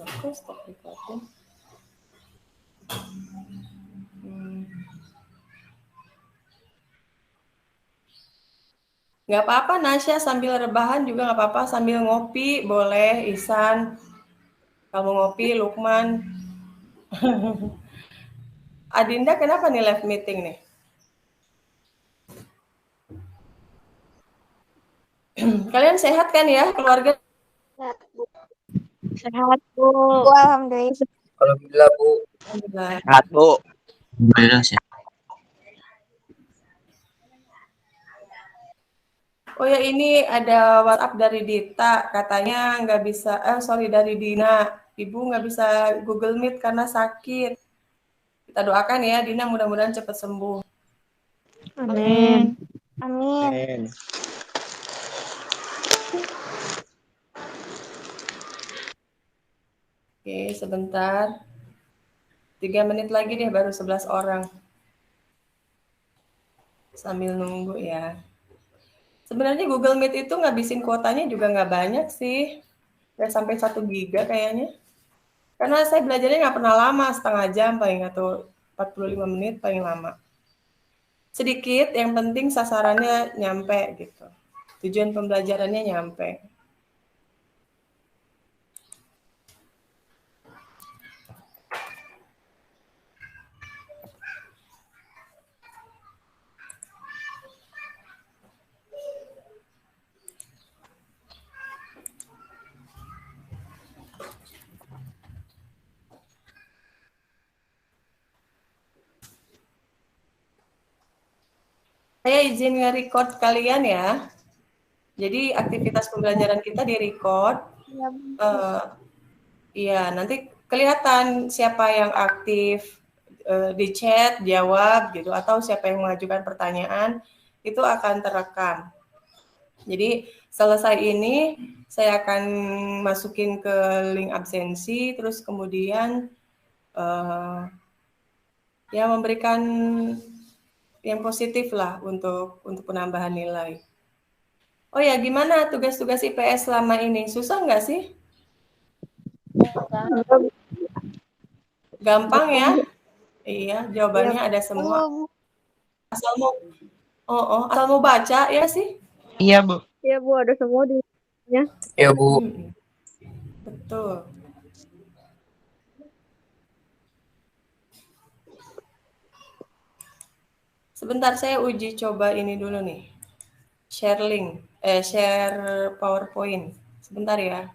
Oke, stop recording. Nggak apa-apa Nasya, sambil rebahan juga nggak apa-apa, sambil ngopi boleh, Ihsan. Kamu ngopi, Lukman. Adinda kenapa nih live meeting nih? Kalian sehat kan ya, keluarga? Sehat, Bu. Alhamdulillah. Alhamdulillah, Bu. Alhamdulillah. Sehat, Bu. Alhamdulillah sehat. Oh ya, ini ada WhatsApp dari Dita, katanya nggak bisa, dari Dina. Ibu nggak bisa Google Meet karena sakit. Kita doakan ya, Dina mudah-mudahan cepat sembuh. Amin. Amin. Oke, sebentar. 3 menit lagi deh, baru 11 orang. Sambil nunggu ya. Sebenarnya Google Meet itu ngabisin kuotanya juga nggak banyak sih. Nggak sampai 1 giga kayaknya. Karena saya belajarnya nggak pernah lama, setengah jam paling, atau 45 menit paling lama. Sedikit, yang penting sasarannya nyampe gitu. Tujuan pembelajarannya nyampe. Saya izin nge-record kalian ya. Jadi aktivitas pembelajaran kita di-record. Iya, nanti kelihatan siapa yang aktif di chat, jawab gitu, atau siapa yang mengajukan pertanyaan, itu akan terekam. Jadi selesai ini saya akan masukin ke link absensi, terus kemudian ya memberikan yang positif lah untuk penambahan nilai. Oh ya, gimana tugas-tugas IPS selama ini? Susah nggak sih? Gampang ya? Iya, jawabannya ada semua. Asal mau baca ya sih? Iya, Bu. Iya, Bu, ada semua di ya. Iya, Bu. Betul. Sebentar, saya uji coba ini dulu nih. Share link, share PowerPoint. Sebentar ya.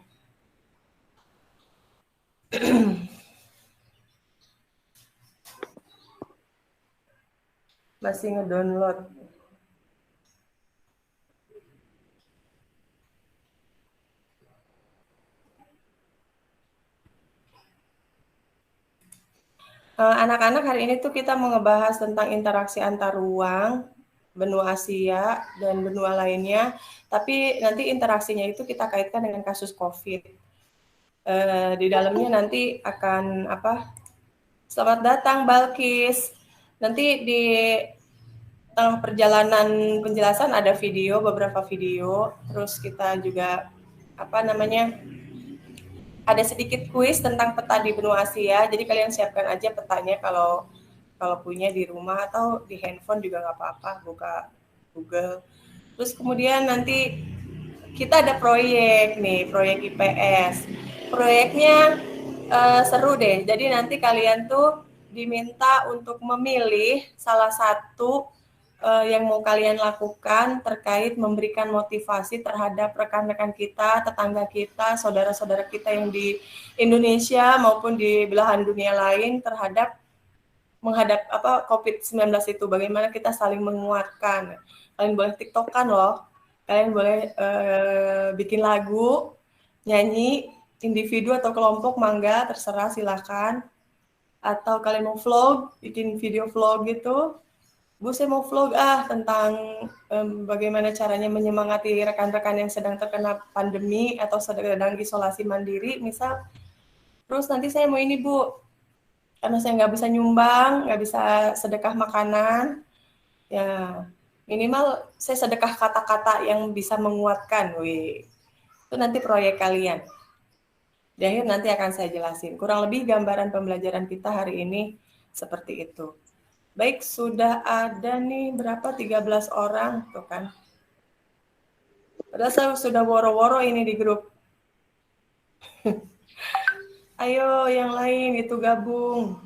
Masih ngedownload. Anak-anak, hari ini tuh kita mau ngebahas tentang interaksi antar ruang, benua Asia, dan benua lainnya. Tapi nanti interaksinya itu kita kaitkan dengan kasus COVID. Di dalamnya nanti akan Selamat datang Balkis. Nanti di tengah perjalanan penjelasan ada video, beberapa video. Terus kita juga ada sedikit kuis tentang peta di benua Asia. Jadi kalian siapkan aja petanya kalau punya di rumah atau di handphone juga nggak apa-apa, buka Google. Terus kemudian nanti kita ada proyek nih, proyek IPS. Proyeknya seru deh. Jadi nanti kalian tuh diminta untuk memilih salah satu yang mau kalian lakukan terkait memberikan motivasi terhadap rekan-rekan kita, tetangga kita, saudara-saudara kita yang di Indonesia maupun di belahan dunia lain terhadap menghadap COVID-19 itu. Bagaimana kita saling menguatkan. Kalian boleh TikTokan loh. Kalian boleh bikin lagu, nyanyi, individu atau kelompok, mangga, terserah, silakan. Atau kalian mau vlog, bikin video vlog gitu. Bu, saya mau vlog tentang bagaimana caranya menyemangati rekan-rekan yang sedang terkena pandemi atau sedang isolasi mandiri, misal. Terus nanti saya mau ini, Bu, karena saya nggak bisa nyumbang, nggak bisa sedekah makanan, ya minimal saya sedekah kata-kata yang bisa menguatkan, wih. Itu nanti proyek kalian. Di akhir nanti akan saya jelasin. Kurang lebih gambaran pembelajaran kita hari ini seperti itu. Baik, sudah ada nih berapa? 13 orang, tuh kan. Padahal saya sudah woro-woro ini di grup. Ayo yang lain itu gabung.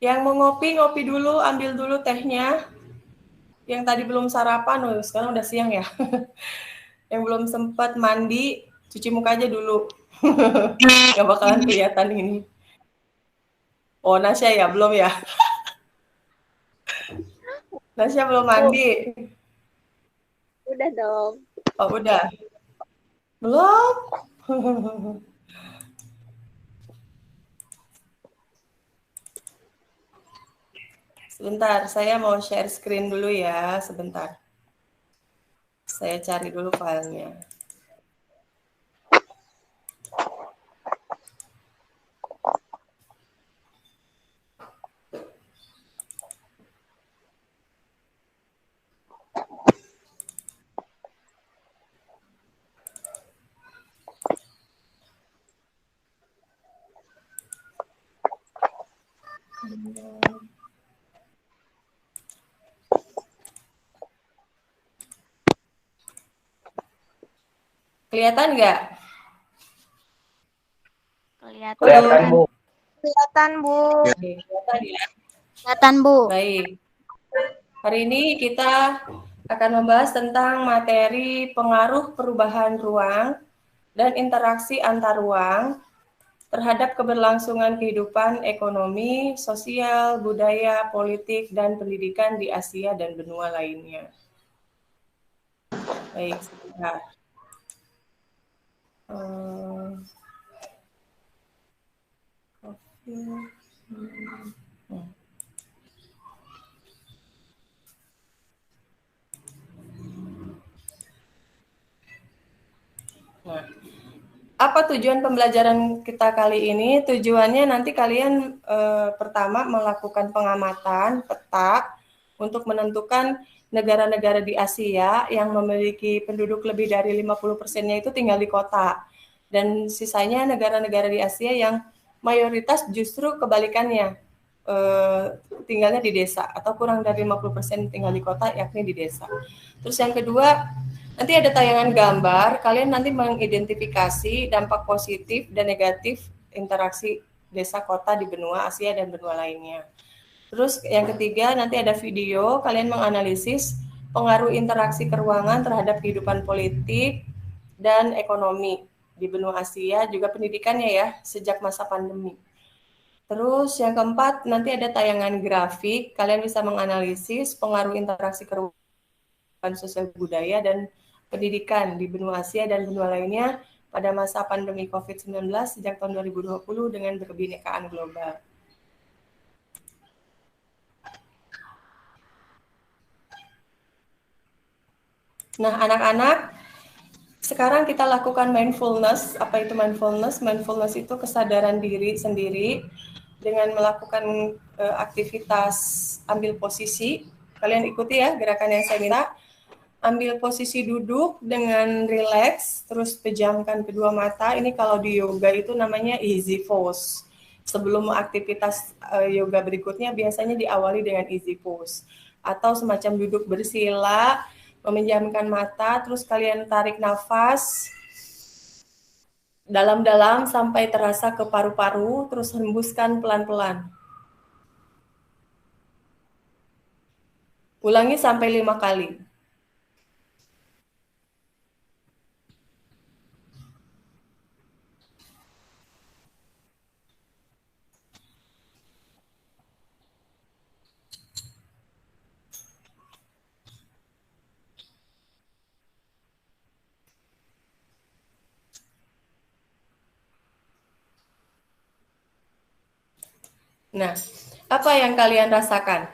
Yang mau ngopi, ngopi dulu, ambil dulu tehnya. Yang tadi belum sarapan, sekarang udah siang ya. Yang belum sempat mandi, cuci muka aja dulu. Nggak bakalan kelihatan ini. Oh, Nasya ya? Belum ya? Nasya belum mandi? Udah dong. Oh, udah. Belum? Sebentar, saya mau share screen dulu ya, sebentar. Saya cari dulu filenya. Kelihatan nggak? Kelihatan, Bu. Kelihatan, Bu. Kelihatan ya? Kelihatan, Bu. Baik. Hari ini kita akan membahas tentang materi pengaruh perubahan ruang dan interaksi antar ruang terhadap keberlangsungan kehidupan ekonomi, sosial, budaya, politik, dan pendidikan di Asia dan benua lainnya. Baik, sebentar. Nah, apa tujuan pembelajaran kita kali ini? Tujuannya nanti kalian pertama melakukan pengamatan peta untuk menentukan negara-negara di Asia yang memiliki penduduk lebih dari 50%-nya itu tinggal di kota. Dan sisanya negara-negara di Asia yang mayoritas justru kebalikannya, tinggalnya di desa atau kurang dari 50% tinggal di kota, yakni di desa. Terus yang kedua, nanti ada tayangan gambar, kalian nanti mengidentifikasi dampak positif dan negatif interaksi desa kota di benua Asia dan benua lainnya. Terus yang ketiga, nanti ada video, kalian menganalisis pengaruh interaksi keruangan terhadap kehidupan politik dan ekonomi di benua Asia, juga pendidikannya ya, sejak masa pandemi. Terus yang keempat, nanti ada tayangan grafik, kalian bisa menganalisis pengaruh interaksi keruangan sosial budaya dan pendidikan di benua Asia dan benua lainnya pada masa pandemi COVID-19 sejak tahun 2020 dengan kebinekaan global. Nah, anak-anak, sekarang kita lakukan mindfulness. Apa itu mindfulness? Mindfulness itu kesadaran diri sendiri dengan melakukan aktivitas ambil posisi. Kalian ikuti ya gerakan yang saya minta. Ambil posisi duduk dengan rileks, terus pejamkan kedua mata. Ini kalau di yoga itu namanya easy pose. Sebelum aktivitas yoga berikutnya biasanya diawali dengan easy pose. Atau semacam duduk bersila, memejamkan mata, terus kalian tarik nafas dalam-dalam sampai terasa ke paru-paru, terus hembuskan pelan-pelan. Ulangi sampai 5 kali. Nah, apa yang kalian rasakan?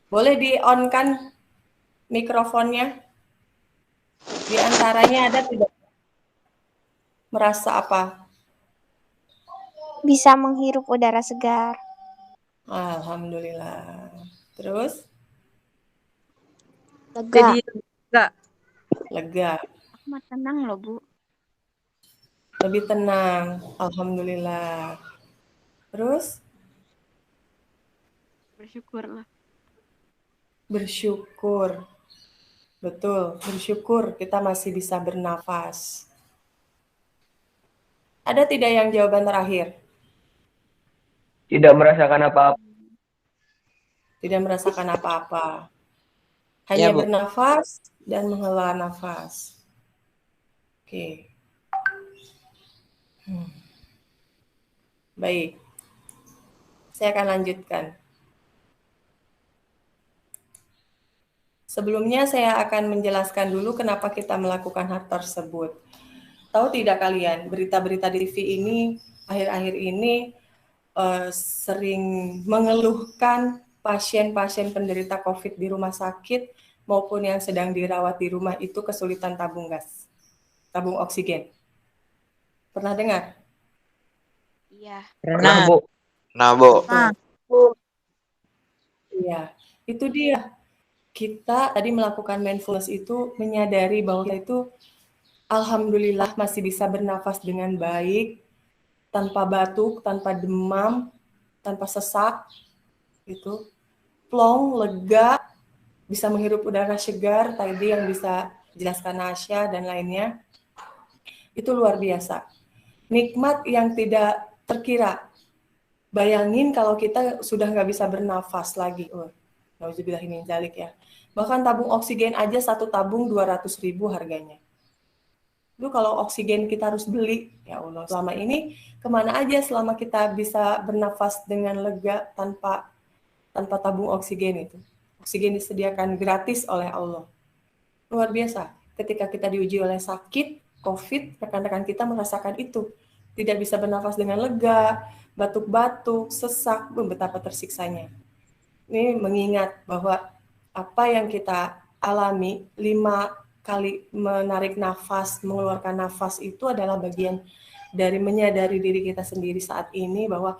Boleh di-on-kan mikrofonnya? Di antaranya ada tidak? Merasa apa? bisa menghirup udara segar. Alhamdulillah. Terus Lega. Jadi enggak. lega, Aku mah tenang loh, Bu. lebih tenang. Alhamdulillah. Terus Bersyukurlah. bersyukur. Betul, bersyukur kita masih bisa bernafas. Ada tidak yang jawaban terakhir? Tidak merasakan apa-apa. Tidak merasakan apa-apa. Ya, Hanya Bu. bernafas dan menghela nafas. Oke. Baik. Saya akan lanjutkan. Sebelumnya saya akan menjelaskan dulu kenapa kita melakukan hal tersebut. Tahu tidak kalian, berita-berita di TV ini akhir-akhir ini sering mengeluhkan pasien-pasien penderita COVID di rumah sakit maupun yang sedang dirawat di rumah itu kesulitan tabung gas, tabung oksigen. Pernah dengar? Iya. Pernah, Bu. Nah, Bu. Iya, itu dia. Kita tadi melakukan mindfulness itu menyadari bahwa kita itu alhamdulillah masih bisa bernafas dengan baik, tanpa batuk, tanpa demam, tanpa sesak, gitu. Plong, lega, bisa menghirup udara segar, tadi yang bisa jelaskan Nasya dan lainnya. Itu luar biasa. Nikmat yang tidak terkira. Bayangin kalau kita sudah nggak bisa bernafas lagi. Nauzubillah min dzalik ya. Bahkan tabung oksigen aja satu tabung 200.000 harganya. Itu kalau oksigen kita harus beli, ya Allah. Selama ini kemana aja selama kita bisa bernafas dengan lega tanpa tabung oksigen itu. Oksigen disediakan gratis oleh Allah. Luar biasa. Ketika kita diuji oleh sakit, COVID, rekan-rekan kita merasakan itu. Tidak bisa bernafas dengan lega, batuk-batuk, sesak, betapa tersiksanya. Ini mengingat bahwa apa yang kita alami 5 kali menarik nafas, mengeluarkan nafas itu adalah bagian dari menyadari diri kita sendiri saat ini bahwa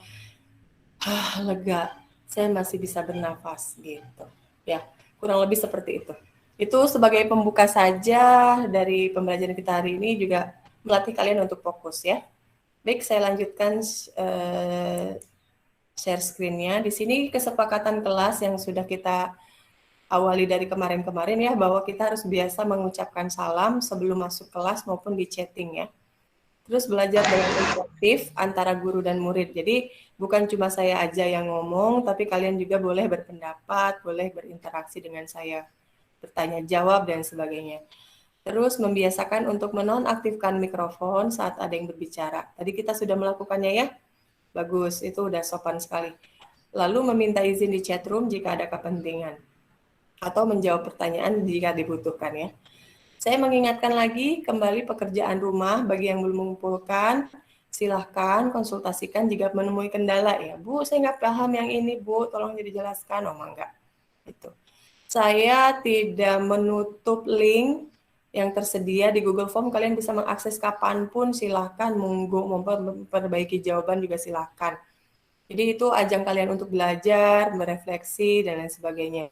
lega, saya masih bisa bernafas gitu. Ya, kurang lebih seperti itu. Itu sebagai pembuka saja dari pembelajaran kita hari ini juga melatih kalian untuk fokus ya. Baik, saya lanjutkan share screen-nya. Di sini kesepakatan kelas yang sudah kita awali dari kemarin-kemarin ya, bahwa kita harus biasa mengucapkan salam sebelum masuk kelas maupun di chatting ya. Terus belajar dengan interaktif antara guru dan murid. Jadi bukan cuma saya aja yang ngomong, tapi kalian juga boleh berpendapat, boleh berinteraksi dengan saya, bertanya jawab dan sebagainya. Terus membiasakan untuk menonaktifkan mikrofon saat ada yang berbicara. Tadi kita sudah melakukannya ya. Bagus, itu udah sopan sekali. Lalu meminta izin di chat room jika ada kepentingan. Atau menjawab pertanyaan jika dibutuhkan ya. Saya mengingatkan lagi kembali pekerjaan rumah bagi yang belum mengumpulkan, silahkan konsultasikan jika menemui kendala ya. Bu, saya nggak paham yang ini, Bu, tolong dijelaskan. Oh, enggak. Itu. Saya tidak menutup link yang tersedia di Google Form, kalian bisa mengakses kapanpun, silahkan, monggo memperbaiki jawaban juga silahkan. Jadi itu ajang kalian untuk belajar, merefleksi, dan lain sebagainya.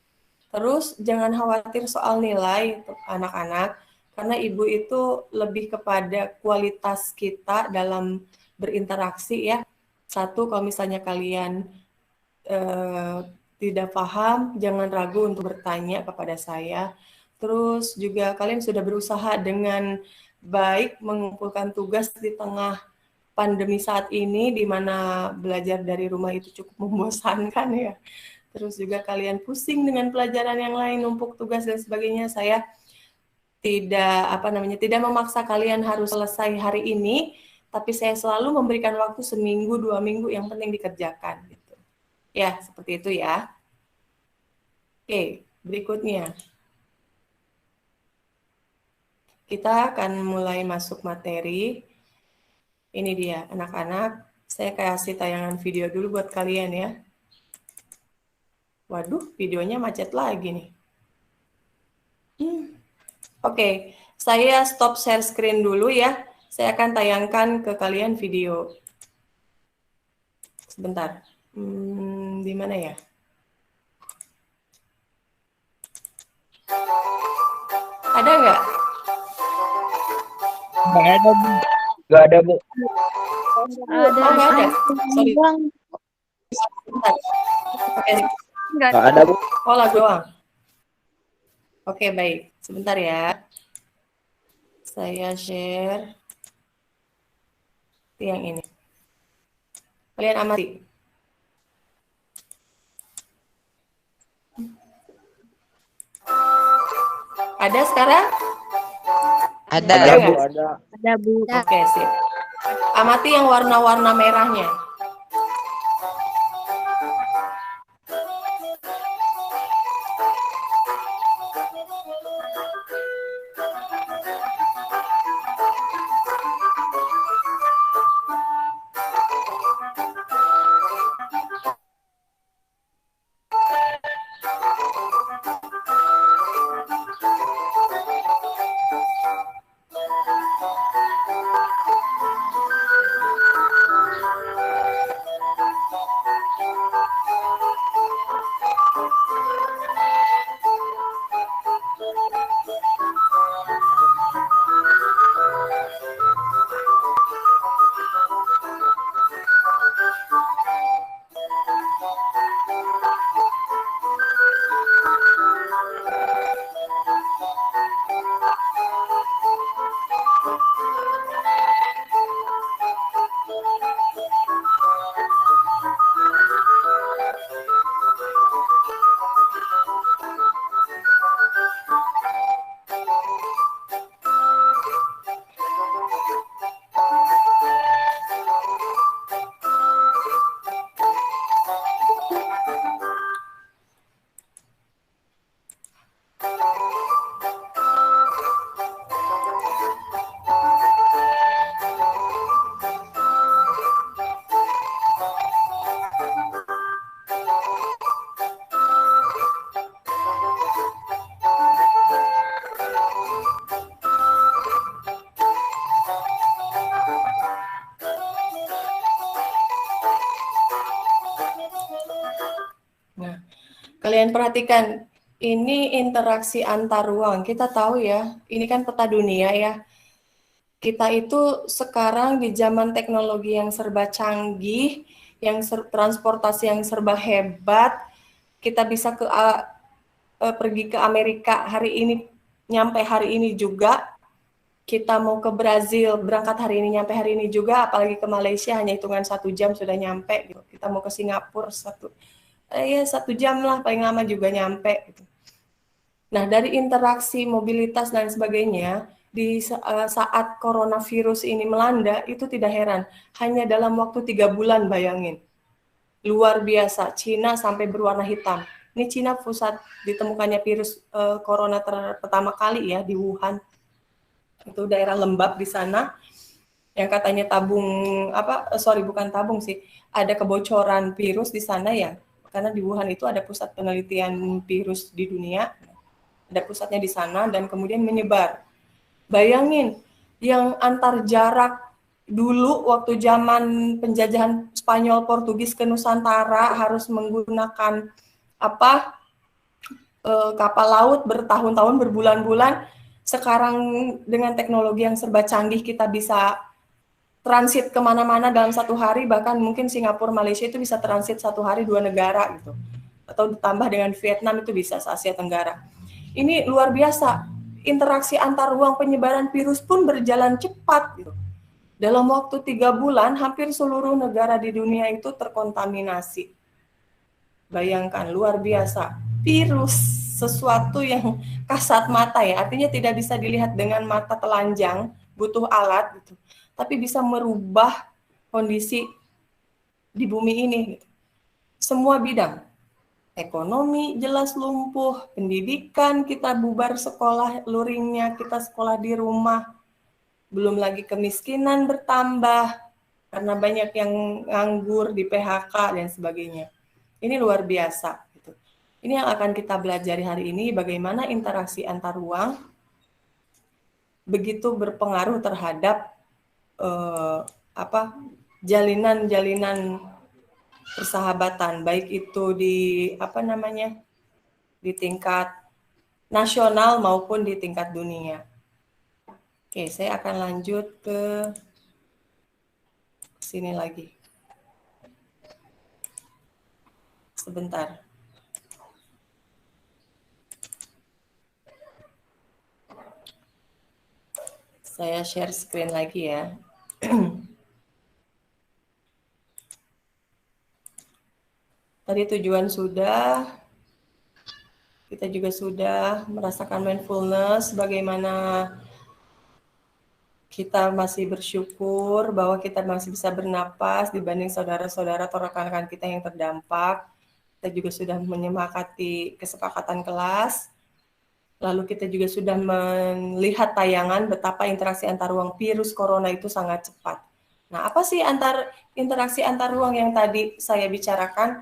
Terus jangan khawatir soal nilai anak-anak, karena ibu itu lebih kepada kualitas kita dalam berinteraksi ya. Satu, kalau misalnya kalian tidak paham, jangan ragu untuk bertanya kepada saya. Terus juga kalian sudah berusaha dengan baik mengumpulkan tugas di tengah pandemi saat ini, di mana belajar dari rumah itu cukup membosankan ya. Terus juga kalian pusing dengan pelajaran yang lain, numpuk tugas dan sebagainya. Saya tidak memaksa kalian harus selesai hari ini, tapi saya selalu memberikan waktu seminggu, 2 minggu, yang penting dikerjakan. Gitu. Ya, seperti itu ya. Oke, berikutnya. Kita akan mulai masuk materi. Ini dia, anak-anak. Saya kasih tayangan video dulu buat kalian ya. Waduh, videonya macet lagi nih. Oke, saya stop share screen dulu ya. Saya akan tayangkan ke kalian video. Sebentar. Di mana ya? Ada nggak? Nggak ada, Bu. Nggak ada, Bu. Ada. Oh, nggak ada. Sorry. Bang, Sebentar. Oke. Nggak Nggak ada, Bu. Oh, lagu doang. Oke, baik. Sebentar ya. Saya share yang ini. Kalian amati. Ada sekarang? Ada. Ada Bu. nggak? Ada. Ada, Bu. Oke, sip. Amati yang warna-warna merahnya. Nah, kalian perhatikan, ini interaksi antar ruang. Kita tahu ya, ini kan peta dunia ya. Kita itu sekarang di zaman teknologi yang serba canggih, yang transportasi yang serba hebat, kita bisa pergi ke Amerika hari ini, nyampe hari ini juga. Kita mau ke Brazil, berangkat hari ini, nyampe hari ini juga, apalagi ke Malaysia hanya hitungan 1 jam sudah nyampe. Gitu. Kita mau ke Singapura 1 jam lah paling lama juga nyampe. Gitu. Nah, dari interaksi, mobilitas dan sebagainya, di saat coronavirus ini melanda, itu tidak heran. Hanya dalam waktu 3 bulan, bayangin. Luar biasa, Cina sampai berwarna hitam. Ini Cina pusat ditemukannya virus corona pertama kali ya di Wuhan. Itu daerah lembab di sana. Yang katanya bukan tabung sih. Ada kebocoran virus di sana ya. Karena di Wuhan itu ada pusat penelitian virus di dunia. Ada pusatnya di sana dan kemudian menyebar. Bayangin, yang antar jarak dulu waktu zaman penjajahan Spanyol Portugis ke Nusantara harus menggunakan kapal laut bertahun-tahun, berbulan-bulan. Sekarang dengan teknologi yang serba canggih kita bisa transit kemana-mana dalam 1 hari, bahkan mungkin Singapura, Malaysia itu bisa transit 1 hari 2 negara gitu. Atau ditambah dengan Vietnam itu bisa se-Asia Tenggara. Ini luar biasa. Interaksi antar ruang penyebaran virus pun berjalan cepat gitu. Dalam waktu 3 bulan, hampir seluruh negara di dunia itu terkontaminasi. Bayangkan, luar biasa. Virus, sesuatu yang kasat mata ya, artinya tidak bisa dilihat dengan mata telanjang, butuh alat gitu. Tapi bisa merubah kondisi di bumi ini. Gitu. Semua bidang. Ekonomi jelas lumpuh, pendidikan kita bubar sekolah luringnya, kita sekolah di rumah. Belum lagi kemiskinan bertambah, karena banyak yang nganggur di PHK dan sebagainya. Ini luar biasa. Gitu. Ini yang akan kita pelajari hari ini, bagaimana interaksi antar ruang begitu berpengaruh terhadap jalinan-jalinan persahabatan, baik itu di di tingkat nasional maupun di tingkat dunia. Oke, saya akan lanjut ke sini lagi. Sebentar. Saya share screen lagi ya. Tadi tujuan sudah, kita juga sudah merasakan mindfulness, bagaimana kita masih bersyukur bahwa kita masih bisa bernapas dibanding saudara-saudara atau rekan-rekan kita yang terdampak. Kita juga sudah menyepakati kesepakatan kelas. Lalu kita juga sudah melihat tayangan betapa interaksi antar ruang virus corona itu sangat cepat. Nah, apa sih interaksi antar ruang yang tadi saya bicarakan?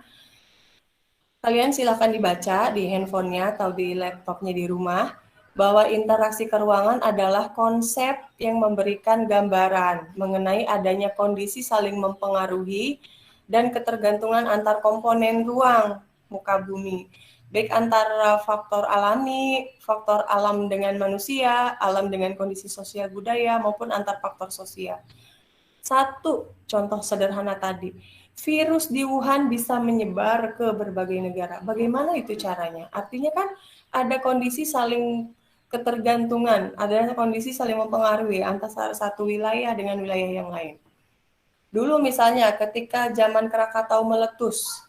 Kalian silakan dibaca di handphonenya atau di laptopnya di rumah, bahwa interaksi ke ruangan adalah konsep yang memberikan gambaran mengenai adanya kondisi saling mempengaruhi dan ketergantungan antar komponen ruang muka bumi, baik antara faktor alami, faktor alam dengan manusia, alam dengan kondisi sosial budaya, maupun antar faktor sosial. Satu contoh sederhana tadi, virus di Wuhan bisa menyebar ke berbagai negara. Bagaimana itu caranya? Artinya kan ada kondisi saling ketergantungan, ada kondisi saling mempengaruhi antara satu wilayah dengan wilayah yang lain. Dulu misalnya ketika zaman Krakatau meletus,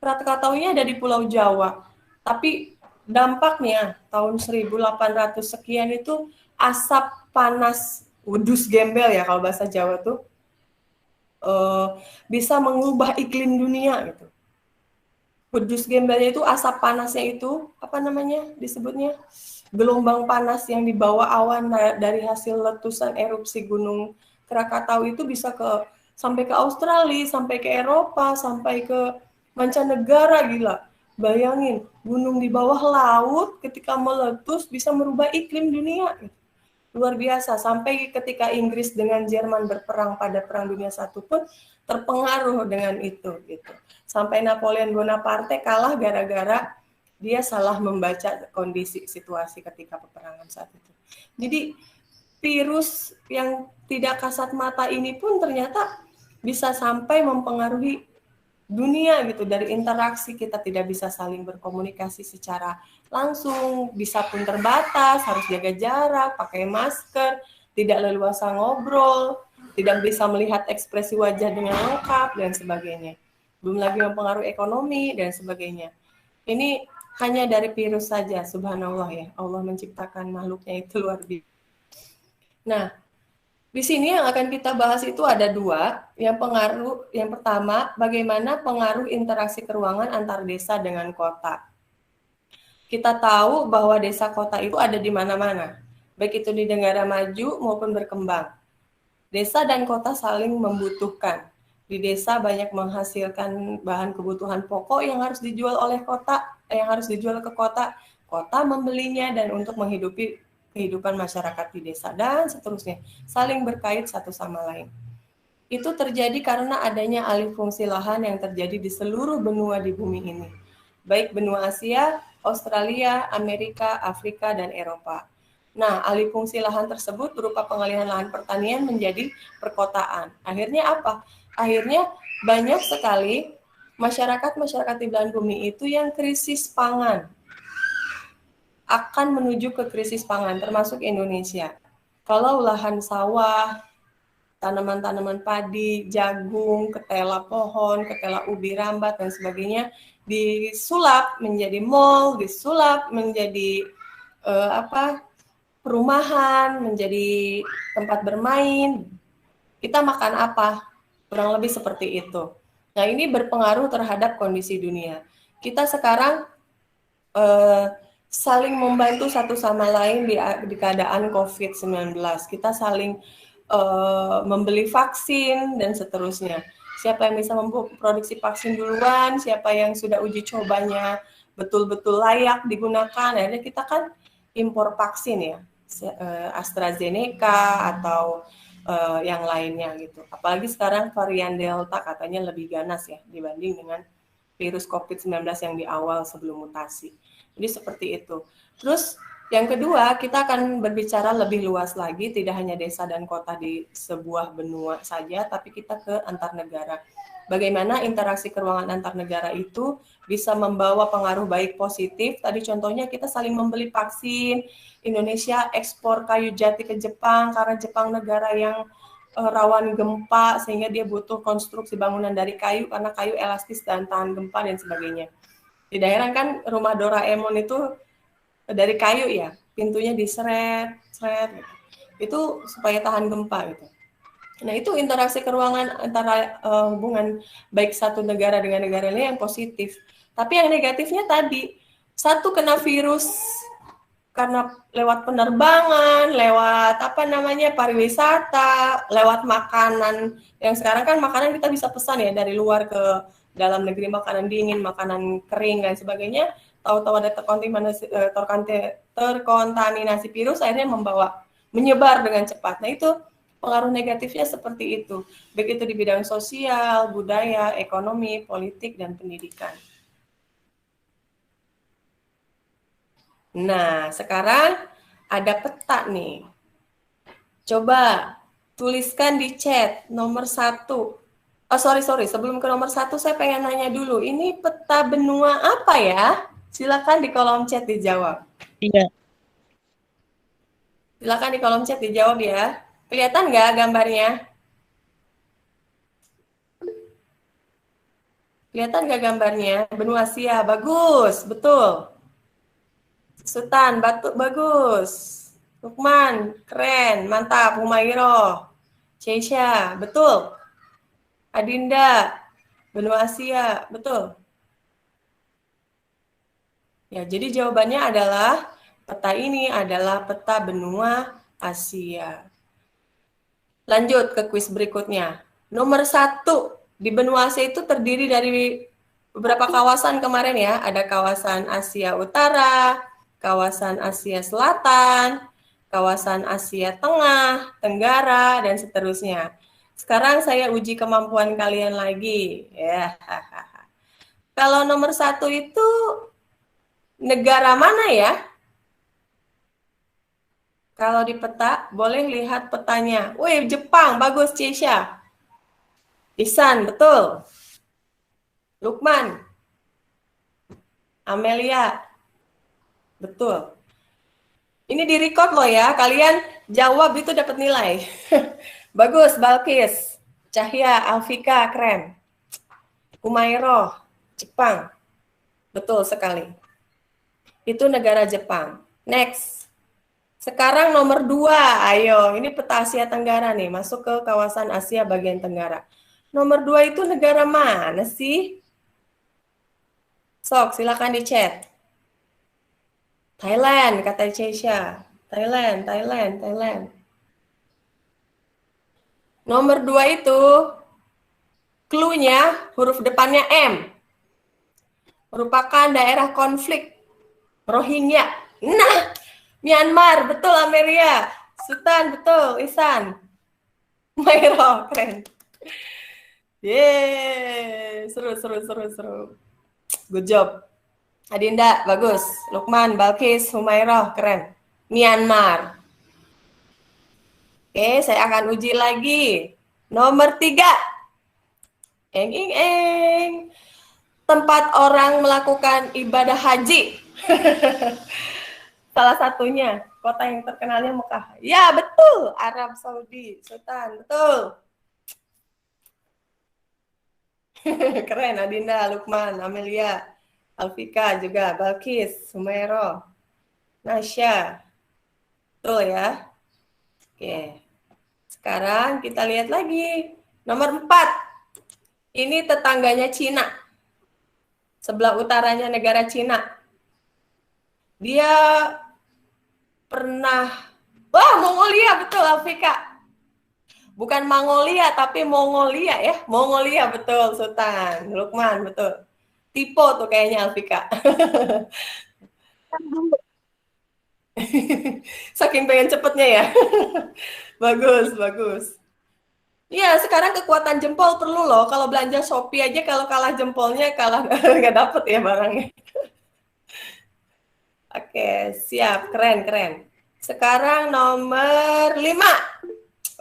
Krakataunya ada di Pulau Jawa, tapi dampaknya tahun 1800 sekian itu asap panas wedus gembel ya kalau bahasa Jawa tuh, bisa mengubah iklim dunia gitu. Wedus gembelnya itu asap panasnya itu disebutnya gelombang panas yang dibawa awan dari hasil letusan erupsi Gunung Krakatau itu bisa sampai ke Australia, sampai ke Eropa, sampai ke mancanegara. Gila. Bayangin, gunung di bawah laut ketika meletus bisa merubah iklim dunia. Luar biasa, sampai ketika Inggris dengan Jerman berperang pada Perang Dunia I pun terpengaruh dengan itu gitu. Sampai Napoleon Bonaparte kalah gara-gara dia salah membaca kondisi situasi ketika peperangan saat itu. Jadi virus yang tidak kasat mata ini pun ternyata bisa sampai mempengaruhi dunia gitu. Dari interaksi kita tidak bisa saling berkomunikasi secara langsung, bisa pun terbatas, harus jaga jarak, pakai masker, tidak leluasa ngobrol, tidak bisa melihat ekspresi wajah dengan lengkap dan sebagainya. Belum lagi mempengaruhi ekonomi dan sebagainya. Ini hanya dari virus saja, subhanallah ya. Allah menciptakan makhluknya itu luar biasa. Nah, di sini yang akan kita bahas itu ada dua. Yang pertama, bagaimana pengaruh interaksi keruangan antar desa dengan kota. Kita tahu bahwa desa kota itu ada di mana-mana, baik itu di negara maju maupun berkembang. Desa dan kota saling membutuhkan. Di desa banyak menghasilkan bahan kebutuhan pokok yang harus dijual oleh kota, yang harus dijual ke kota. Kota membelinya dan untuk menghidupi kehidupan masyarakat di desa dan seterusnya, saling berkait satu sama lain. Itu terjadi karena adanya alih fungsi lahan yang terjadi di seluruh benua di bumi ini, baik benua Asia, Australia, Amerika, Afrika, dan Eropa. Nah, alih fungsi lahan tersebut berupa pengalihan lahan pertanian menjadi perkotaan. Akhirnya apa? Akhirnya banyak sekali masyarakat di belahan bumi itu yang krisis pangan, akan menuju ke krisis pangan, termasuk Indonesia. Kalau lahan sawah, tanaman-tanaman padi, jagung, ketela pohon, ketela ubi rambat, dan sebagainya, disulap menjadi mall, disulap menjadi perumahan, menjadi tempat bermain. Kita makan apa? Kurang lebih seperti itu. Nah, ini berpengaruh terhadap kondisi dunia. Kita sekarang saling membantu satu sama lain di keadaan COVID-19. Kita saling membeli vaksin dan seterusnya. Siapa yang bisa memproduksi vaksin duluan, siapa yang sudah uji cobanya betul-betul layak digunakan. Akhirnya kita kan impor vaksin ya, AstraZeneca atau yang lainnya gitu. Apalagi sekarang varian Delta katanya lebih ganas ya dibanding dengan virus COVID-19 yang di awal sebelum mutasi. Jadi seperti itu. Terus yang kedua, kita akan berbicara lebih luas lagi, tidak hanya desa dan kota di sebuah benua saja, tapi kita ke antar negara. Bagaimana interaksi keuangan antar negara itu bisa membawa pengaruh baik positif. Tadi contohnya kita saling membeli vaksin, Indonesia ekspor kayu jati ke Jepang karena Jepang negara yang rawan gempa sehingga dia butuh konstruksi bangunan dari kayu karena kayu elastis dan tahan gempa dan sebagainya. Tidak heran kan rumah Doraemon itu dari kayu ya, pintunya diseret, gitu. Itu supaya tahan gempa gitu. Nah, itu interaksi keuangan antara hubungan baik satu negara dengan negara lain yang positif. Tapi yang negatifnya tadi, satu kena virus karena lewat penerbangan, lewat pariwisata, lewat makanan. Yang sekarang kan makanan kita bisa pesan ya dari luar ke dalam negeri, makanan dingin, makanan kering dan sebagainya. Tahu-tahu ada terkontaminasi virus, akhirnya menyebar dengan cepat. Nah, itu pengaruh negatifnya seperti itu. Begitu di bidang sosial, budaya, ekonomi, politik, dan pendidikan. Nah, sekarang ada peta nih. Coba tuliskan di chat nomor 1. Oh, sorry. Sebelum ke nomor 1, saya pengen nanya dulu. Ini peta benua apa ya? Silakan di kolom chat dijawab. Iya. Silakan di kolom chat dijawab ya. Kelihatan nggak gambarnya? Kelihatan nggak gambarnya? Benua Asia, bagus, betul. Sultan, bagus. Lukman, keren, mantap. Humairo, Ceisha, betul. Adinda, benua Asia, betul. Ya, jadi jawabannya adalah peta ini adalah peta benua Asia. Lanjut ke kuis berikutnya. Nomor 1 di benua Asia itu terdiri dari beberapa kawasan kemarin ya. Ada kawasan Asia Utara, kawasan Asia Selatan, kawasan Asia Tengah, Tenggara, dan seterusnya. Sekarang saya uji kemampuan kalian lagi. Ya. Kalau nomor 1 itu negara mana ya? Kalau di peta, boleh lihat petanya. Wih, Jepang, bagus Cisha. Ihsan, betul. Lukman. Amelia. Betul. Ini di-record loh ya, kalian jawab itu dapat nilai. Bagus, Balkis. Cahya, Alfika, keren. Umairo, Jepang. Betul sekali. Itu negara Jepang. Next. Sekarang nomor 2, ayo, ini peta Asia Tenggara nih, masuk ke kawasan Asia bagian Tenggara. Nomor 2 itu negara mana sih? Sok, silakan di chat. Thailand, kata Ceisha. Thailand. Nomor 2 itu, clue-nya huruf depannya M. Merupakan daerah konflik Rohingya. Nah, Myanmar, betul Amelia. Sultan, betul. Ihsan. Mairo, keren. Yeay, seru. Good job. Adinda, bagus. Lukman, Balkis, Humairo, keren. Myanmar. Oke, saya akan uji lagi. Nomor 3. Eng. Tempat orang melakukan ibadah haji. Salah satunya, kota yang terkenalnya Mekah. Ya, betul. Arab Saudi. Sultan, betul. Keren, Adinda, Lukman, Amelia, Alfika juga, Balkis, Sumairo, Nasya. Betul ya. Oke. Sekarang kita lihat lagi. Nomor 4. Ini tetangganya Cina. Sebelah utaranya negara Cina. Dia pernah, Mongolia, betul Alfika. Bukan Mongolia, tapi Mongolia ya. Mongolia, betul Sultan. Lukman, betul. Tipo tuh kayaknya Alfika. Saking pengen cepetnya ya. Bagus. Iya, sekarang kekuatan jempol perlu loh. Kalau belanja Shopee aja kalau kalah jempolnya kalah nggak dapet ya barangnya. Oke, siap. Keren, keren. Sekarang nomor 5.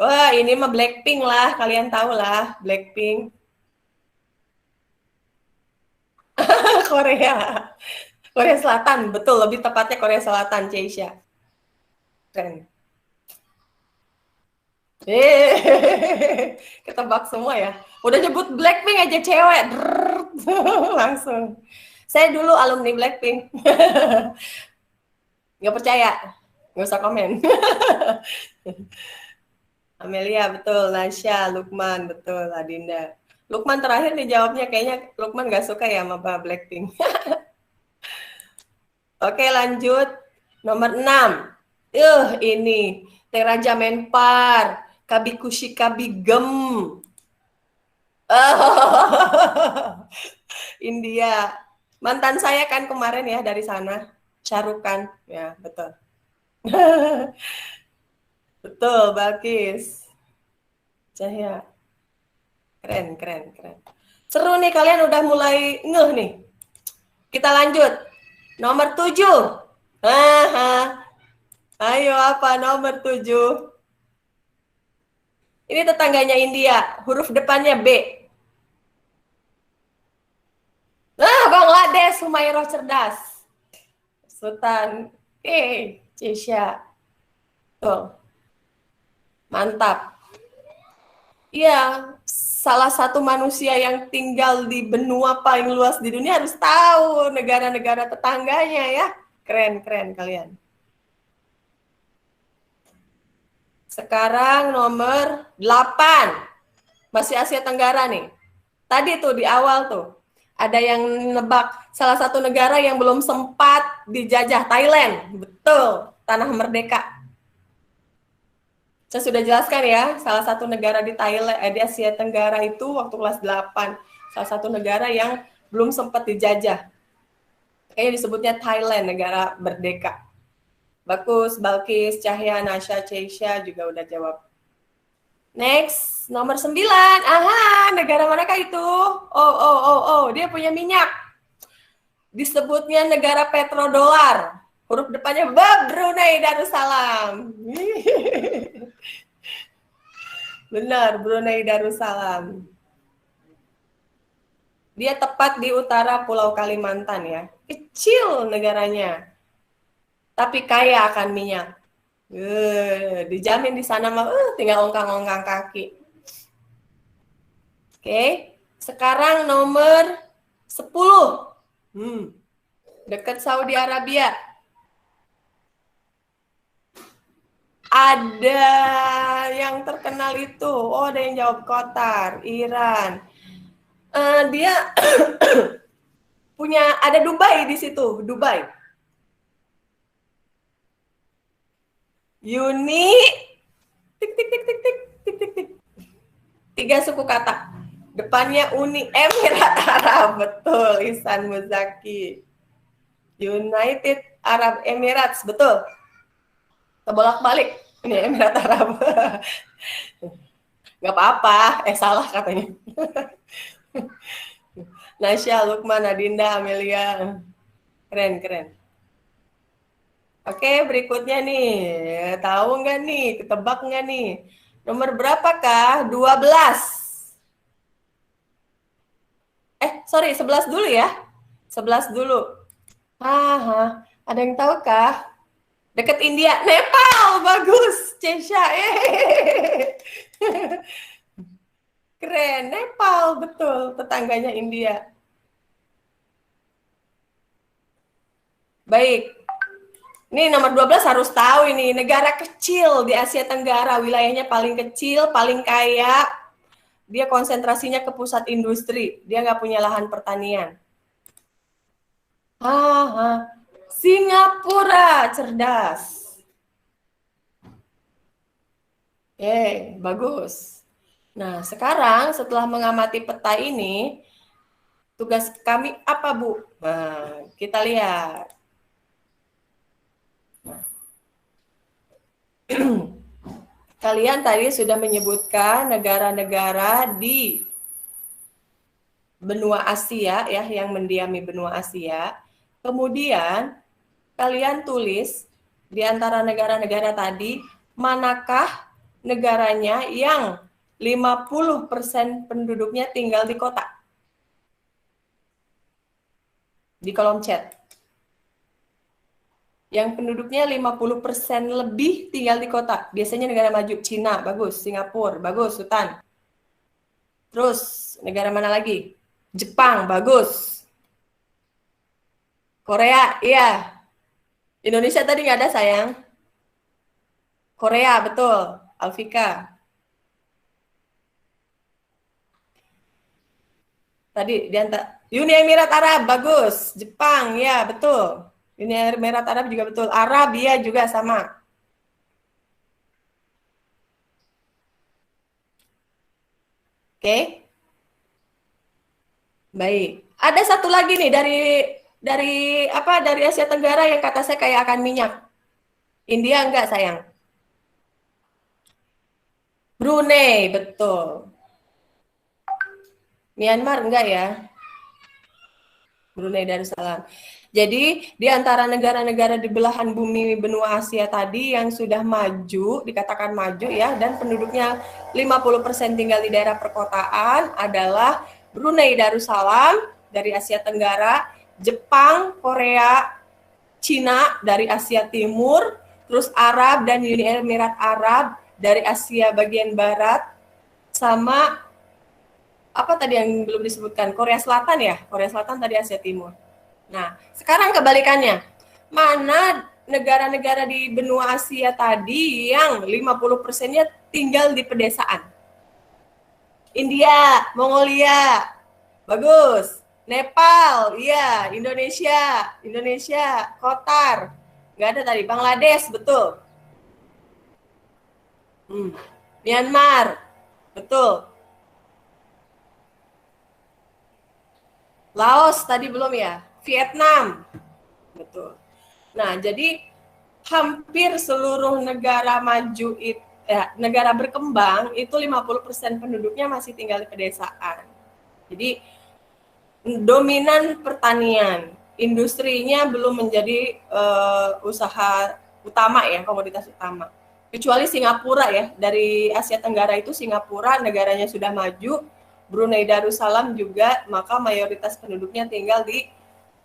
Wah, ini mah Blackpink lah. Kalian tahu lah, Blackpink. Korea. Korea Selatan, betul. Lebih tepatnya Korea Selatan, Ceisha. Keren. Ketebak semua ya. Udah nyebut Blackpink aja cewek. Langsung. Saya dulu alumni Blackpink. Nggak percaya? Nggak usah komen. Amelia, betul. Nasya, Lukman, betul. Adinda. Lukman terakhir dijawabnya kayaknya Lukman nggak suka ya sama Blackpink. Oke, lanjut. Nomor 6. Ini. Teraja Menpar. Kabikushi Kabigem. India. Mantan saya kan kemarin ya dari sana. Syarukan. Ya, betul. Betul, Balkis. Cahya. Keren, keren, keren. Seru nih, kalian udah mulai ngeh nih. Kita lanjut. Nomor 7. Ayo, apa nomor 7? Ini tetangganya India. Huruf depannya B. Bangladesh, Humayroh cerdas. Sultan. Cisha. Tuh. Mantap. Iya, salah satu manusia yang tinggal di benua paling luas di dunia harus tahu negara-negara tetangganya ya. Keren, keren kalian. Sekarang nomor 8. Masih Asia Tenggara nih. Tadi tuh di awal tuh. Ada yang nebak salah satu negara yang belum sempat dijajah, Thailand. Betul, tanah merdeka. Saya sudah jelaskan ya, salah satu negara di Thailand, di Asia Tenggara itu waktu kelas 8. Salah satu negara yang belum sempat dijajah. Kayaknya disebutnya Thailand, negara merdeka. Bagus, Balkis, Cahya, Nasya, Ceisha juga udah jawab. Next, nomor 9. Aha, negara manakah itu? Dia punya minyak. Disebutnya negara petrodolar. Huruf depannya Brunei Darussalam. Benar, Brunei Darussalam. Dia tepat di utara Pulau Kalimantan ya. Kecil negaranya. Tapi kaya akan minyak. Dijamin di sana mah tinggal ongkang-ongkang kaki. Oke, sekarang nomor 10. Dekat Saudi Arabia. Ada yang terkenal itu. Ada yang jawab Qatar, Iran. Dia punya, ada Dubai di situ, Dubai. Uni, tik. 3 suku kata. Depannya Uni Emirat Arab, betul. Ihsan Muzaki. United Arab Emirates, betul. Kebolak-balik, ini Emirat Arab. Nggak apa-apa, salah katanya. Nasya, Lukman, Adinda, Amelia. Keren, keren. Oke, berikutnya nih. Tahu nggak nih? Ketebak nggak nih? Nomor berapakah? 12. 11 dulu ya. 11 dulu. Ada yang tahu kah? Dekat India. Nepal, bagus. Cesha. Keren, Nepal, betul. Tetangganya India. Baik. Ini nomor 12 harus tahu ini, negara kecil di Asia Tenggara, wilayahnya paling kecil, paling kaya, dia konsentrasinya ke pusat industri, dia nggak punya lahan pertanian. Singapura, cerdas. Bagus. Nah, sekarang setelah mengamati peta ini, tugas kami apa, Bu? Nah, kita lihat. kalian tadi sudah menyebutkan negara-negara di benua Asia ya, yang mendiami benua Asia. Kemudian kalian tulis di antara negara-negara tadi, manakah negaranya yang 50% penduduknya tinggal di kota? Di kolom chat. Yang penduduknya 50% lebih tinggal di kota. Biasanya negara maju. Cina, bagus. Singapura, bagus. Sultan. Terus, negara mana lagi? Jepang, bagus. Korea, iya. Indonesia tadi nggak ada, sayang. Korea, betul. Alfika. Tadi, Uni Emirat Arab, bagus. Jepang, ya, betul. Uni Emirat Arab juga betul. Arabia juga sama. Oke. Baik. Ada satu lagi nih dari Asia Tenggara yang kata saya kayak akan minyak. India enggak, sayang. Brunei, betul. Myanmar enggak ya? Brunei Darussalam. Jadi, di antara negara-negara di belahan bumi benua Asia tadi yang sudah maju, dikatakan maju ya, dan penduduknya 50% tinggal di daerah perkotaan adalah Brunei Darussalam dari Asia Tenggara, Jepang, Korea, Cina dari Asia Timur, terus Arab dan Uni Emirat Arab dari Asia bagian barat, sama apa tadi yang belum disebutkan? Korea Selatan ya? Korea Selatan tadi Asia Timur. Nah, sekarang kebalikannya. Mana negara-negara di benua Asia tadi yang 50%-nya tinggal di pedesaan? India, Mongolia, bagus. Nepal, iya. Indonesia, Qatar. Nggak ada tadi. Bangladesh, betul. Myanmar, betul. Laos tadi belum ya? Vietnam, betul. Nah, jadi hampir seluruh negara maju negara berkembang itu 50% penduduknya masih tinggal di pedesaan. Jadi dominan pertanian, industrinya belum menjadi usaha utama ya, komoditas utama. Kecuali Singapura ya, dari Asia Tenggara itu Singapura negaranya sudah maju, Brunei Darussalam juga, maka mayoritas penduduknya tinggal di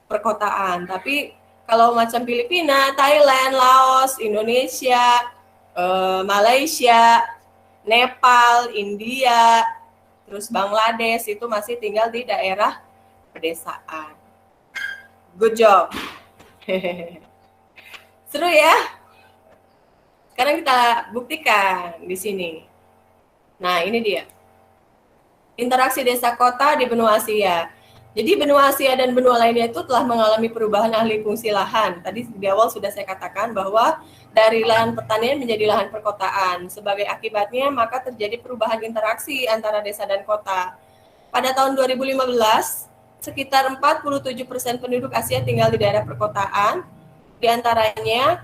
perkotaan. Tapi kalau macam Filipina, Thailand, Laos, Indonesia, Malaysia, Nepal, India, terus Bangladesh itu masih tinggal di daerah pedesaan. Good job. Seru ya? Sekarang kita buktikan di sini. Nah, ini dia. Interaksi desa kota di benua Asia. Jadi benua Asia dan benua lainnya itu telah mengalami perubahan alih fungsi lahan. Tadi di awal sudah saya katakan bahwa dari lahan pertanian menjadi lahan perkotaan. Sebagai akibatnya maka terjadi perubahan interaksi antara desa dan kota. Pada tahun 2015, sekitar 47% penduduk Asia tinggal di daerah perkotaan. Di antaranya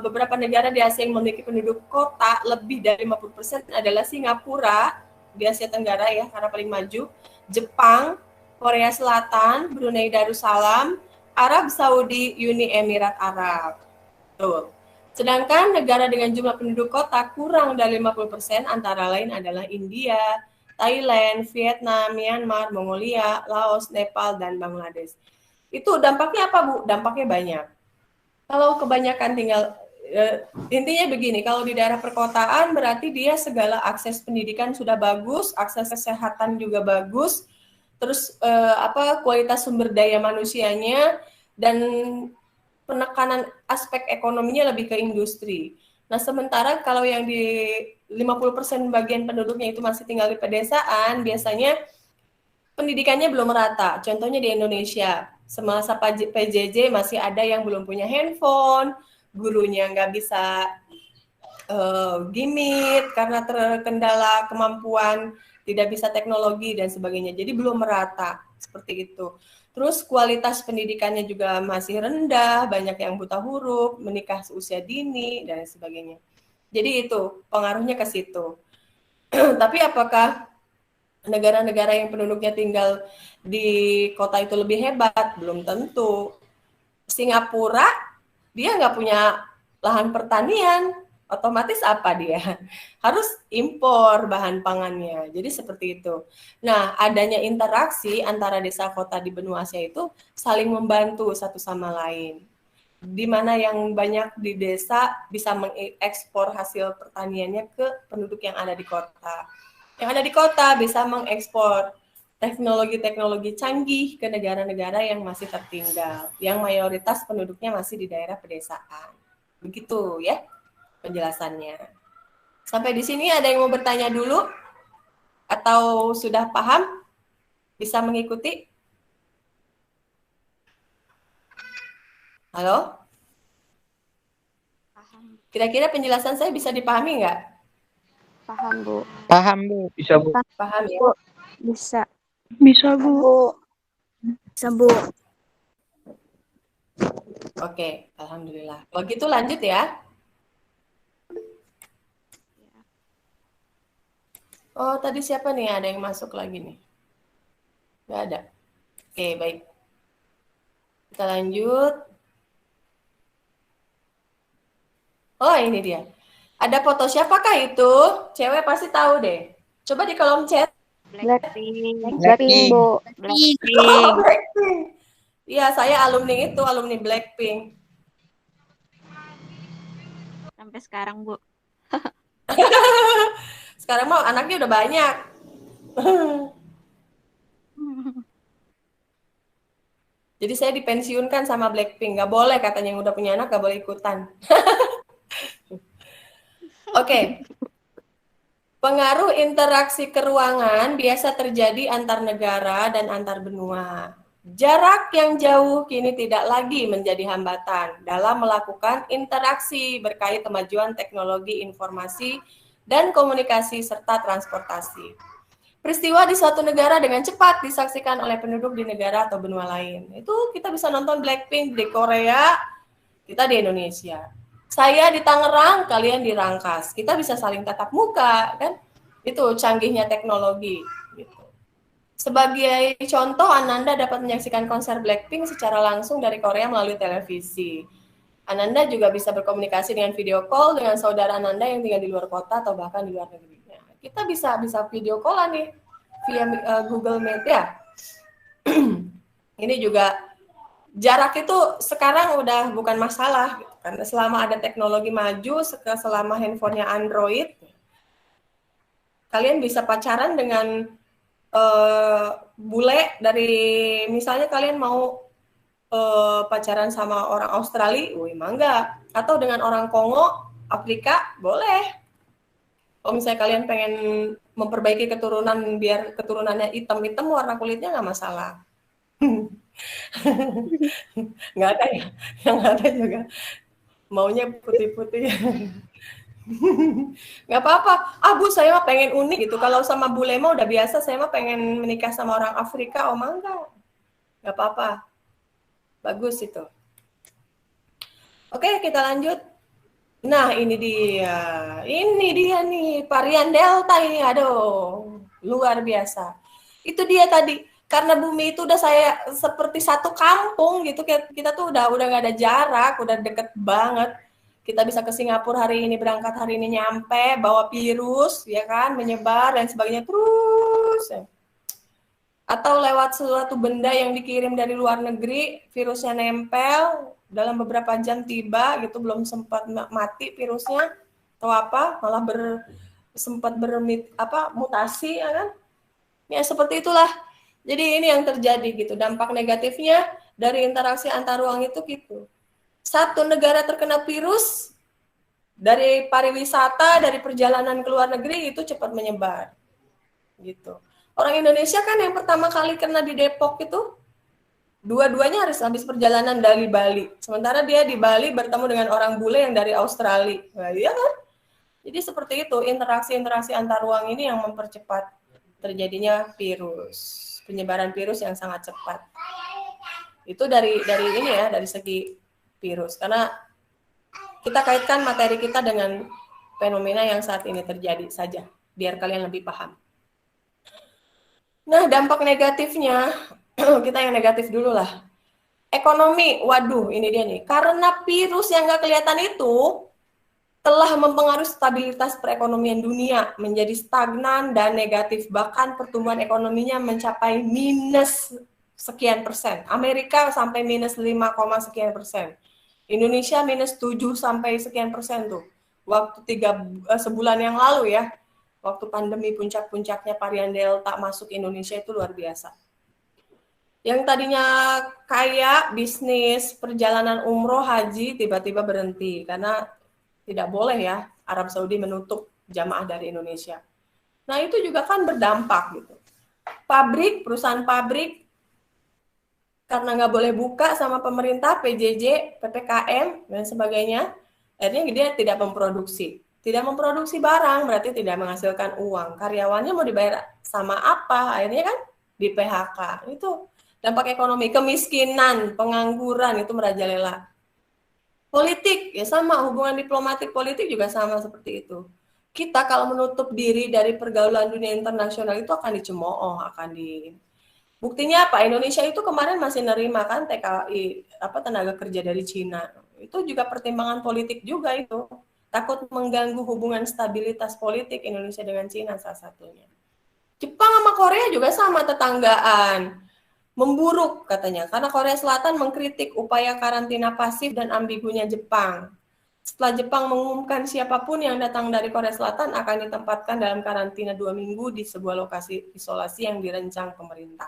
beberapa negara di Asia yang memiliki penduduk kota lebih dari 50% adalah Singapura di Asia Tenggara ya, karena paling maju, Jepang, Korea Selatan, Brunei Darussalam, Arab Saudi, Uni Emirat Arab. Tuh. Sedangkan negara dengan jumlah penduduk kota kurang dari 50% antara lain adalah India, Thailand, Vietnam, Myanmar, Mongolia, Laos, Nepal, dan Bangladesh. Itu dampaknya apa, Bu? Dampaknya banyak. Kalau kebanyakan tinggal, intinya begini, kalau di daerah perkotaan berarti dia segala akses pendidikan sudah bagus, akses kesehatan juga bagus, terus kualitas sumber daya manusianya, dan penekanan aspek ekonominya lebih ke industri. Nah, sementara kalau yang di 50% bagian penduduknya itu masih tinggal di pedesaan, biasanya pendidikannya belum merata. Contohnya di Indonesia, semasa PJJ masih ada yang belum punya handphone, gurunya nggak bisa gimit karena terkendala kemampuan, tidak bisa teknologi dan sebagainya. Jadi belum merata seperti itu. Terus kualitas pendidikannya juga masih rendah, banyak yang buta huruf, menikah seusia dini dan sebagainya. Jadi itu pengaruhnya ke situ. Tapi apakah negara-negara yang penduduknya tinggal di kota itu lebih hebat? Belum tentu. Singapura, dia nggak punya lahan pertanian, otomatis apa dia? Harus impor bahan pangannya. Jadi seperti itu. Nah, adanya interaksi antara desa kota di benua Asia itu saling membantu satu sama lain. Di mana yang banyak di desa bisa mengekspor hasil pertaniannya ke penduduk yang ada di kota. Yang ada di kota bisa mengekspor teknologi-teknologi canggih ke negara-negara yang masih tertinggal, yang mayoritas penduduknya masih di daerah pedesaan. Begitu ya penjelasannya. Sampai di sini ada yang mau bertanya dulu? Atau sudah paham? Bisa mengikuti? Halo? Paham. Kira-kira penjelasan saya bisa dipahami nggak? Paham, Bu. Paham, Bu. Bisa, Bu. Paham ya? Bisa. Bisa, Bu. Bisa, Bu. Oke, alhamdulillah. Kalau gitu lanjut ya. Oh, tadi siapa nih? Ada yang masuk lagi nih? Nggak ada. Oke, baik. Kita lanjut. Oh, ini dia. Ada foto siapakah itu? Cewek pasti tahu deh. Coba di kolom chat. Blackpink. Blackpink. Bu. Oh, Blackpink. Blackpink. Iya, saya alumni itu, alumni Blackpink. Sampai sekarang, Bu. Sekarang mah anaknya udah banyak. Jadi saya dipensiunkan sama Blackpink. Nggak boleh katanya yang udah punya anak, nggak boleh ikutan. Oke. Pengaruh interaksi keruangan biasa terjadi antar negara dan antar benua. Jarak yang jauh kini tidak lagi menjadi hambatan dalam melakukan interaksi berkait kemajuan teknologi informasi dan komunikasi serta transportasi. Peristiwa di suatu negara dengan cepat disaksikan oleh penduduk di negara atau benua lain. Itu kita bisa nonton Blackpink di Korea, kita di Indonesia. Saya di Tangerang, kalian di Rangkas. Kita bisa saling tatap muka, kan? Itu canggihnya teknologi. Gitu. Sebagai contoh, Ananda dapat menyaksikan konser Blackpink secara langsung dari Korea melalui televisi. Ananda juga bisa berkomunikasi dengan video call dengan saudara Ananda yang tinggal di luar kota atau bahkan di luar negeri. Kita bisa video callan nih via Google Meet ya. Ini juga jarak itu sekarang udah bukan masalah gitu. Karena selama ada teknologi maju, selama handphonenya Android, kalian bisa pacaran dengan bule dari, misalnya kalian mau pacaran sama orang Australia, emang enggak. Atau dengan orang Kongo, Afrika, boleh. Kalau misalnya kalian pengen memperbaiki keturunan biar keturunannya hitam-hitam, warna kulitnya nggak masalah. Nggak ada ya, yang ada juga maunya putih-putih. Nggak apa-apa. Bu, saya mah pengen unik gitu. Kalau sama bule mah udah biasa, saya mah pengen menikah sama orang Afrika, enggak. Nggak apa-apa. Bagus itu. Oke, kita lanjut. Nah, ini dia. Ini dia nih, varian Delta ini. Aduh, luar biasa. Itu dia tadi. Karena bumi itu udah saya seperti satu kampung gitu, kita tuh udah nggak ada jarak, udah deket banget. Kita bisa ke Singapura hari ini, berangkat hari ini, nyampe, bawa virus, ya kan, menyebar dan sebagainya terus. Ya. Atau lewat suatu benda yang dikirim dari luar negeri, virusnya nempel, dalam beberapa jam tiba, gitu, belum sempat mati virusnya, atau apa, malah sempat mutasi, ya kan? Ya seperti itulah. Jadi ini yang terjadi gitu, dampak negatifnya dari interaksi antar ruang itu gitu. Satu negara terkena virus, dari pariwisata, dari perjalanan ke luar negeri itu cepat menyebar. Gitu. Orang Indonesia kan yang pertama kali kena di Depok itu, dua-duanya harus habis perjalanan dari Bali. Sementara dia di Bali bertemu dengan orang bule yang dari Australia. Nah, iya kan? Jadi seperti itu, interaksi-interaksi antar ruang ini yang mempercepat terjadinya virus. Penyebaran virus yang sangat cepat. Itu dari ini ya, dari segi virus. Karena kita kaitkan materi kita dengan fenomena yang saat ini terjadi saja, biar kalian lebih paham. Nah, dampak negatifnya, kita yang negatif dulu lah. Ekonomi, waduh ini dia nih. Karena virus yang nggak kelihatan itu telah mempengaruhi stabilitas perekonomian dunia menjadi stagnan dan negatif. Bahkan pertumbuhan ekonominya mencapai minus sekian persen. Amerika sampai minus 5, sekian persen. Indonesia minus 7 sampai sekian persen tuh. Waktu sebulan yang lalu ya. Waktu pandemi puncak-puncaknya varian Delta masuk Indonesia itu luar biasa. Yang tadinya kaya bisnis, perjalanan umroh, haji, tiba-tiba berhenti. Karena tidak boleh ya Arab Saudi menutup jamaah dari Indonesia. Nah itu juga kan berdampak gitu. Perusahaan pabrik, karena nggak boleh buka sama pemerintah, PJJ, PPKM, dan sebagainya, akhirnya dia tidak memproduksi. Tidak memproduksi barang berarti tidak menghasilkan uang. Karyawannya mau dibayar sama apa? Akhirnya kan di PHK. Itu dampak ekonomi, kemiskinan, pengangguran itu merajalela. Politik ya sama, hubungan diplomatik politik juga sama seperti itu. Kita kalau menutup diri dari pergaulan dunia internasional itu akan dicemooh, Buktinya apa? Indonesia itu kemarin masih nerima kan TKI tenaga kerja dari Cina. Itu juga pertimbangan politik juga itu. Takut mengganggu hubungan stabilitas politik Indonesia dengan Cina salah satunya. Jepang sama Korea juga sama, tetanggaan. Memburuk katanya, karena Korea Selatan mengkritik upaya karantina pasif dan ambigunya Jepang. Setelah Jepang mengumumkan siapapun yang datang dari Korea Selatan akan ditempatkan dalam karantina 2 minggu di sebuah lokasi isolasi yang dirancang pemerintah.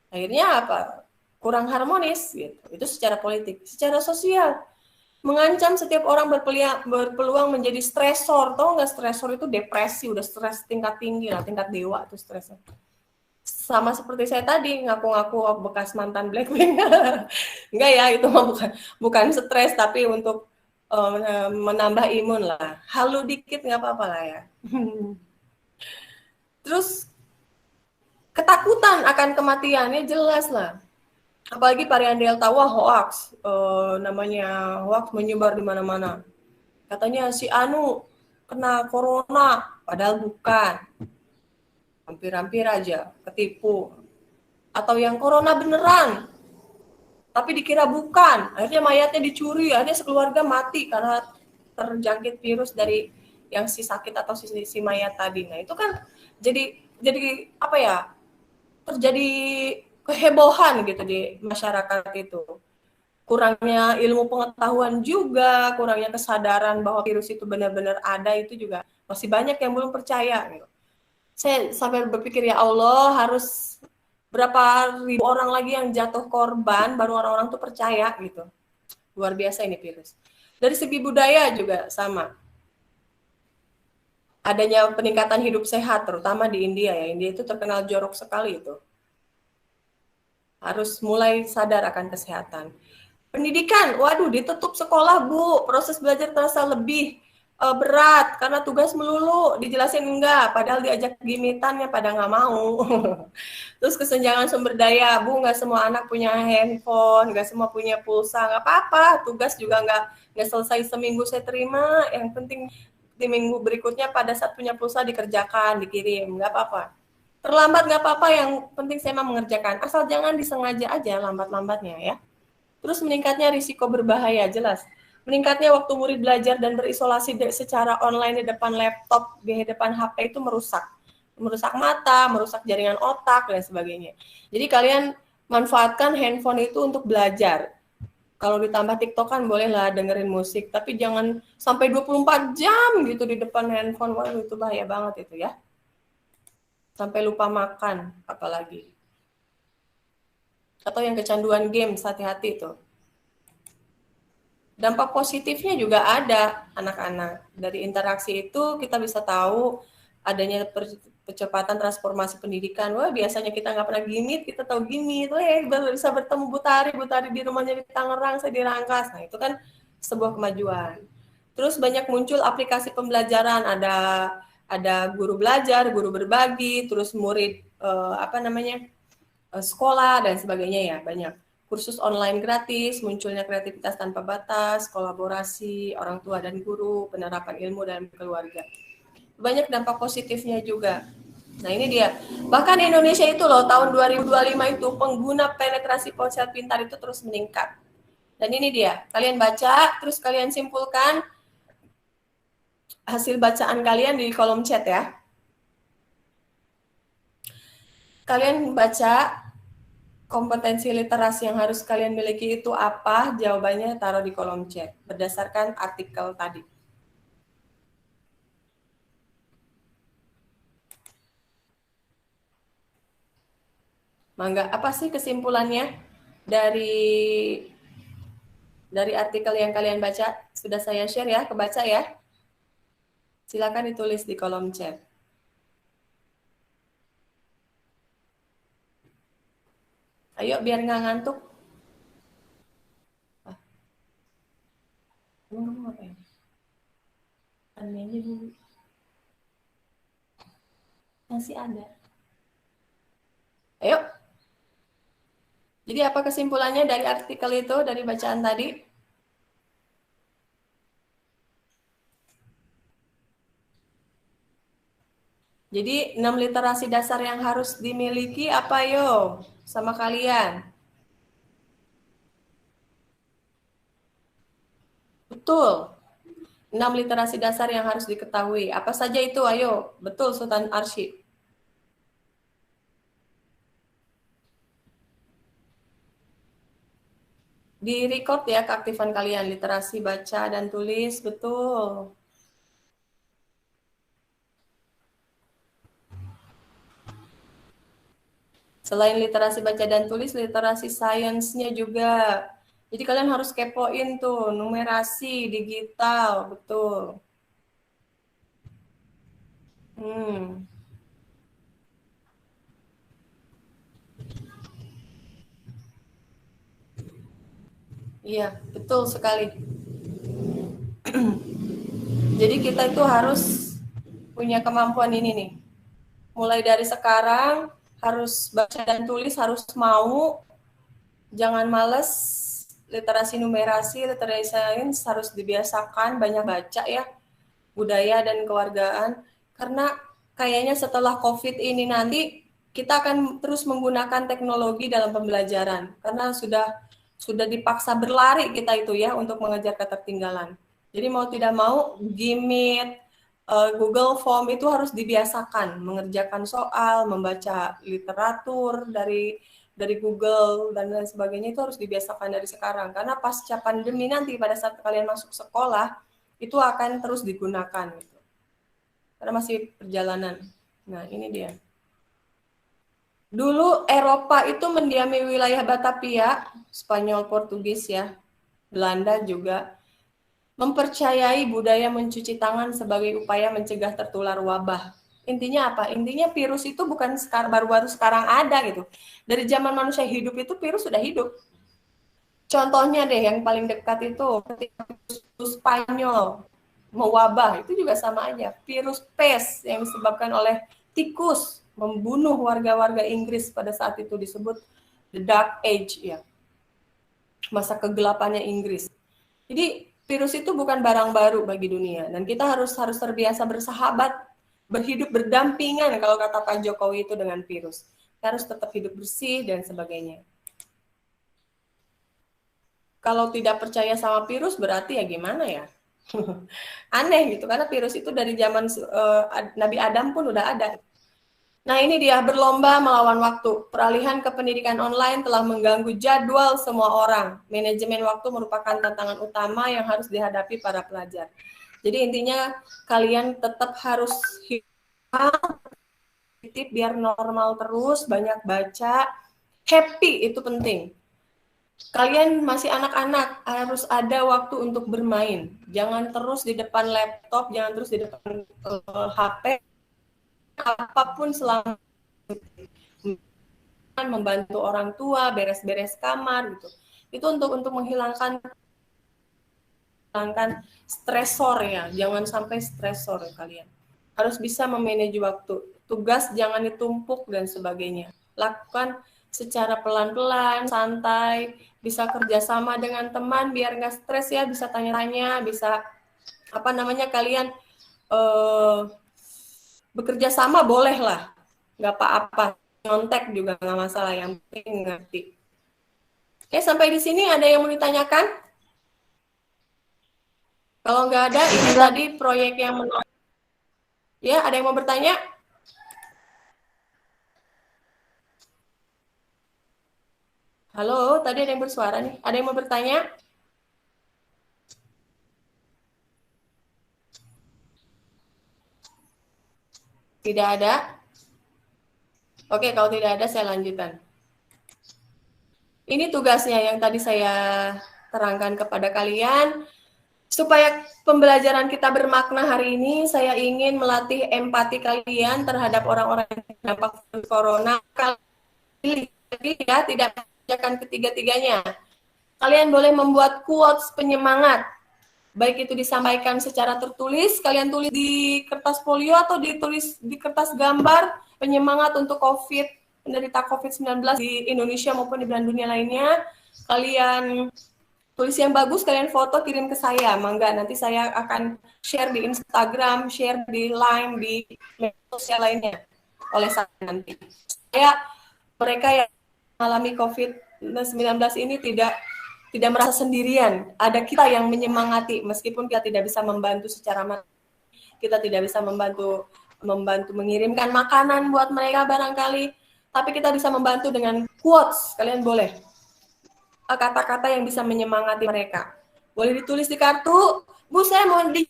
Akhirnya apa? Kurang harmonis gitu. Itu secara politik. Secara sosial, mengancam setiap orang berpeluang menjadi stresor. Tahu nggak, stresor itu depresi, udah stres tingkat tinggi lah, tingkat dewa tuh stresnya. Sama seperti saya tadi, ngaku-ngaku bekas mantan Blackpink. Enggak ya, itu mah bukan stres, tapi untuk menambah imun lah. Halu dikit nggak apa-apa lah ya. Terus ketakutan akan kematiannya jelas lah. Apalagi varian Delta, wah hoax, namanya hoax menyebar di mana-mana. Katanya si Anu kena corona, padahal bukan. Hampir-hampir aja ketipu. Atau yang corona beneran, tapi dikira bukan. Akhirnya mayatnya dicuri, akhirnya sekeluarga mati karena terjangkit virus dari yang si sakit atau si mayat tadi. Nah itu kan jadi apa ya? Terjadi kehebohan gitu di masyarakat itu. Kurangnya ilmu pengetahuan juga, kurangnya kesadaran bahwa virus itu benar-benar ada itu juga masih banyak yang belum percaya gitu. Saya sampai berpikir ya Allah, harus berapa ribu orang lagi yang jatuh korban baru orang-orang tuh percaya gitu. Luar biasa ini virus. Dari segi budaya juga sama. Adanya peningkatan hidup sehat terutama di India ya. India itu terkenal jorok sekali itu. Harus mulai sadar akan kesehatan. Pendidikan, waduh ditutup sekolah Bu, proses belajar terasa lebih berat karena tugas melulu, dijelasin enggak, padahal diajak gimitannya pada nggak mau. Terus kesenjangan sumber daya, Bu, nggak semua anak punya handphone, nggak semua punya pulsa, nggak apa-apa, tugas juga nggak selesai seminggu saya terima, yang penting di minggu berikutnya pada saat punya pulsa dikerjakan, dikirim, nggak apa-apa. Terlambat nggak apa-apa, yang penting saya mau mengerjakan, asal jangan disengaja aja lambat-lambatnya ya. Terus meningkatnya risiko berbahaya, jelas. Meningkatnya waktu murid belajar dan berisolasi secara online di depan laptop, di depan HP itu merusak mata, merusak jaringan otak, dan sebagainya. Jadi kalian manfaatkan handphone itu untuk belajar. Kalau ditambah TikTok-an bolehlah dengerin musik, tapi jangan sampai 24 jam gitu di depan handphone. Waduh, itu bahaya banget itu ya. Sampai lupa makan, apalagi. Atau yang kecanduan game, hati-hati tuh. Dampak positifnya juga ada, anak-anak. Dari interaksi itu kita bisa tahu adanya percepatan transformasi pendidikan. Wah, biasanya kita nggak pernah gimit, kita tahu gimit. Wah, bisa bertemu Bu Tari di rumahnya di Tangerang, saya di Rangkas. Nah, itu kan sebuah kemajuan. Terus banyak muncul aplikasi pembelajaran, ada guru belajar, guru berbagi, terus murid sekolah dan sebagainya ya, banyak. kursus online gratis, munculnya kreativitas tanpa batas, kolaborasi orang tua dan guru, penerapan ilmu dalam keluarga. Banyak dampak positifnya juga. Nah ini dia, bahkan Indonesia itu loh tahun 2025 itu pengguna penetrasi ponsel pintar itu terus meningkat. Dan ini dia, kalian baca, terus kalian simpulkan hasil bacaan kalian di kolom chat ya. Kalian baca kompetensi literasi yang harus kalian miliki itu apa? Jawabannya taruh di kolom chat berdasarkan artikel tadi. Mangga, apa sih kesimpulannya dari artikel yang kalian baca? Sudah saya share ya, kebaca ya. Silakan ditulis di kolom chat. Ayo biar nggak ngantuk. Emang kamu ngapain? Aneh aja dulu. Masih ada. Ayo. Jadi apa kesimpulannya dari artikel itu, dari bacaan tadi? Jadi 6 literasi dasar yang harus dimiliki apa yo sama kalian? Betul. 6 literasi dasar yang harus diketahui. Apa saja itu? Ayo. Betul Sultan Arsy. Di record ya keaktifan kalian, literasi baca dan tulis, betul. Selain literasi baca dan tulis, literasi sainsnya juga. Jadi kalian harus kepoin tuh, numerasi, digital, betul. Iya, betul sekali. Jadi kita itu harus punya kemampuan ini nih. Mulai dari sekarang, harus baca dan tulis, harus mau, jangan males, literasi numerasi, literasi sains harus dibiasakan, banyak baca ya, budaya dan kewargaan, karena kayaknya setelah COVID ini nanti, kita akan terus menggunakan teknologi dalam pembelajaran, karena sudah dipaksa berlari kita itu ya, untuk mengejar ketertinggalan. Jadi mau tidak mau, Gmeet, Google Form itu harus dibiasakan mengerjakan soal, membaca literatur dari Google dan lain sebagainya, itu harus dibiasakan dari sekarang karena pasca pandemi nanti pada saat kalian masuk sekolah itu akan terus digunakan gitu. Karena masih perjalanan. Nah, ini dia. Dulu Eropa itu mendiami wilayah Batavia, Spanyol, Portugis ya, Belanda juga mempercayai budaya mencuci tangan sebagai upaya mencegah tertular wabah. Intinya apa? Intinya virus itu bukan baru-baru sekarang ada gitu. Dari zaman manusia hidup itu virus sudah hidup. Contohnya deh yang paling dekat itu ketika virus Spanyol mewabah, itu juga sama aja. Virus pes yang disebabkan oleh tikus membunuh warga-warga Inggris pada saat itu disebut the Dark Age ya. Masa kegelapannya Inggris. Jadi virus itu bukan barang baru bagi dunia dan kita harus terbiasa bersahabat, berhidup berdampingan kalau kata Pak Jokowi itu dengan virus. Kita harus tetap hidup bersih dan sebagainya. Kalau tidak percaya sama virus berarti ya gimana ya? Aneh gitu karena virus itu dari zaman Nabi Adam pun udah ada. Nah ini dia, berlomba melawan waktu. Peralihan ke pendidikan online telah mengganggu jadwal semua orang. Manajemen waktu merupakan tantangan utama yang harus dihadapi para pelajar. Jadi intinya kalian tetap harus hidup biar normal terus, banyak baca, happy itu penting. Kalian masih anak-anak, harus ada waktu untuk bermain. Jangan terus di depan laptop, jangan terus di depan HP. Apapun selama membantu orang tua, beres-beres kamar gitu. Itu untuk menghilangkan stresor ya. Jangan sampai stresor ya, kalian. Harus bisa memanage waktu. Tugas jangan ditumpuk dan sebagainya. Lakukan secara pelan-pelan, santai, bisa kerjasama dengan teman biar nggak stres ya, bisa tanya-tanya, bisa kalian bekerja sama boleh lah, nggak apa-apa, nyontek juga nggak masalah, yang penting ngerti. Oke, sampai di sini ada yang mau ditanyakan? Kalau nggak ada, ini tadi proyek yang ya, ada yang mau bertanya? Halo, tadi ada yang bersuara nih. Ada yang mau bertanya? Tidak ada? Oke, kalau tidak ada saya lanjutkan. Ini tugasnya yang tadi saya terangkan kepada kalian. Supaya pembelajaran kita bermakna hari ini, saya ingin melatih empati kalian terhadap orang-orang yang terdampak corona. Kali ya, tidak mengerjakan ketiga-tiganya. Kalian boleh membuat quotes penyemangat. Baik itu disampaikan secara tertulis, kalian tulis di kertas folio atau ditulis di kertas gambar penyemangat untuk penderita COVID-19 di Indonesia maupun di belahan dunia lainnya. Kalian tulis yang bagus, kalian foto, kirim ke saya. Mangga, nanti saya akan share di Instagram, share di Line, di media sosial lainnya oleh saya nanti. Mereka yang mengalami COVID-19 ini tidak merasa sendirian. Ada kita yang menyemangati, meskipun kita tidak bisa membantu secara material, kita tidak bisa membantu mengirimkan makanan buat mereka barangkali, tapi kita bisa membantu dengan quotes. Kalian boleh kata-kata yang bisa menyemangati mereka. Boleh ditulis di kartu. Bu, saya mau di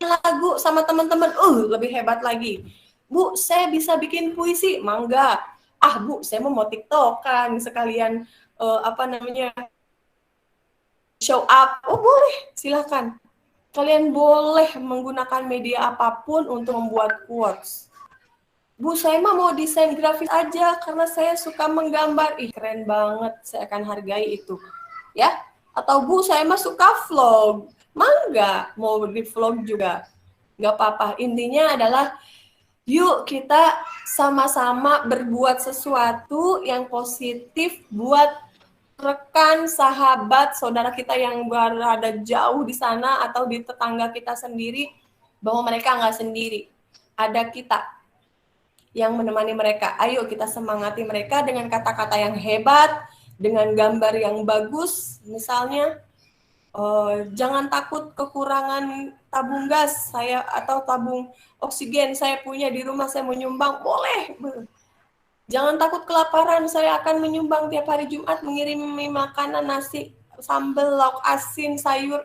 lagu sama teman-teman. Lebih hebat lagi. Bu, saya bisa bikin puisi. Mangga. Bu, saya mau TikTokan sekalian show up. Boleh, silakan. Kalian boleh menggunakan media apapun untuk membuat quotes. Bu, saya mau desain grafis aja karena saya suka menggambar. Keren banget, saya akan hargai itu. Ya, atau Bu, saya suka vlog. Mangga, mau di vlog juga. Nggak apa-apa, intinya adalah yuk kita sama-sama berbuat sesuatu yang positif buat rekan, sahabat, saudara kita yang berada jauh di sana atau di tetangga kita sendiri, bahwa mereka nggak sendiri. Ada kita yang menemani mereka. Ayo kita semangati mereka dengan kata-kata yang hebat, dengan gambar yang bagus, misalnya jangan takut kekurangan tabung gas atau tabung oksigen saya punya di rumah, saya mau nyumbang, boleh. Jangan takut kelaparan, saya akan menyumbang tiap hari Jumat, mengirimi makanan, nasi, sambal, lauk asin, sayur.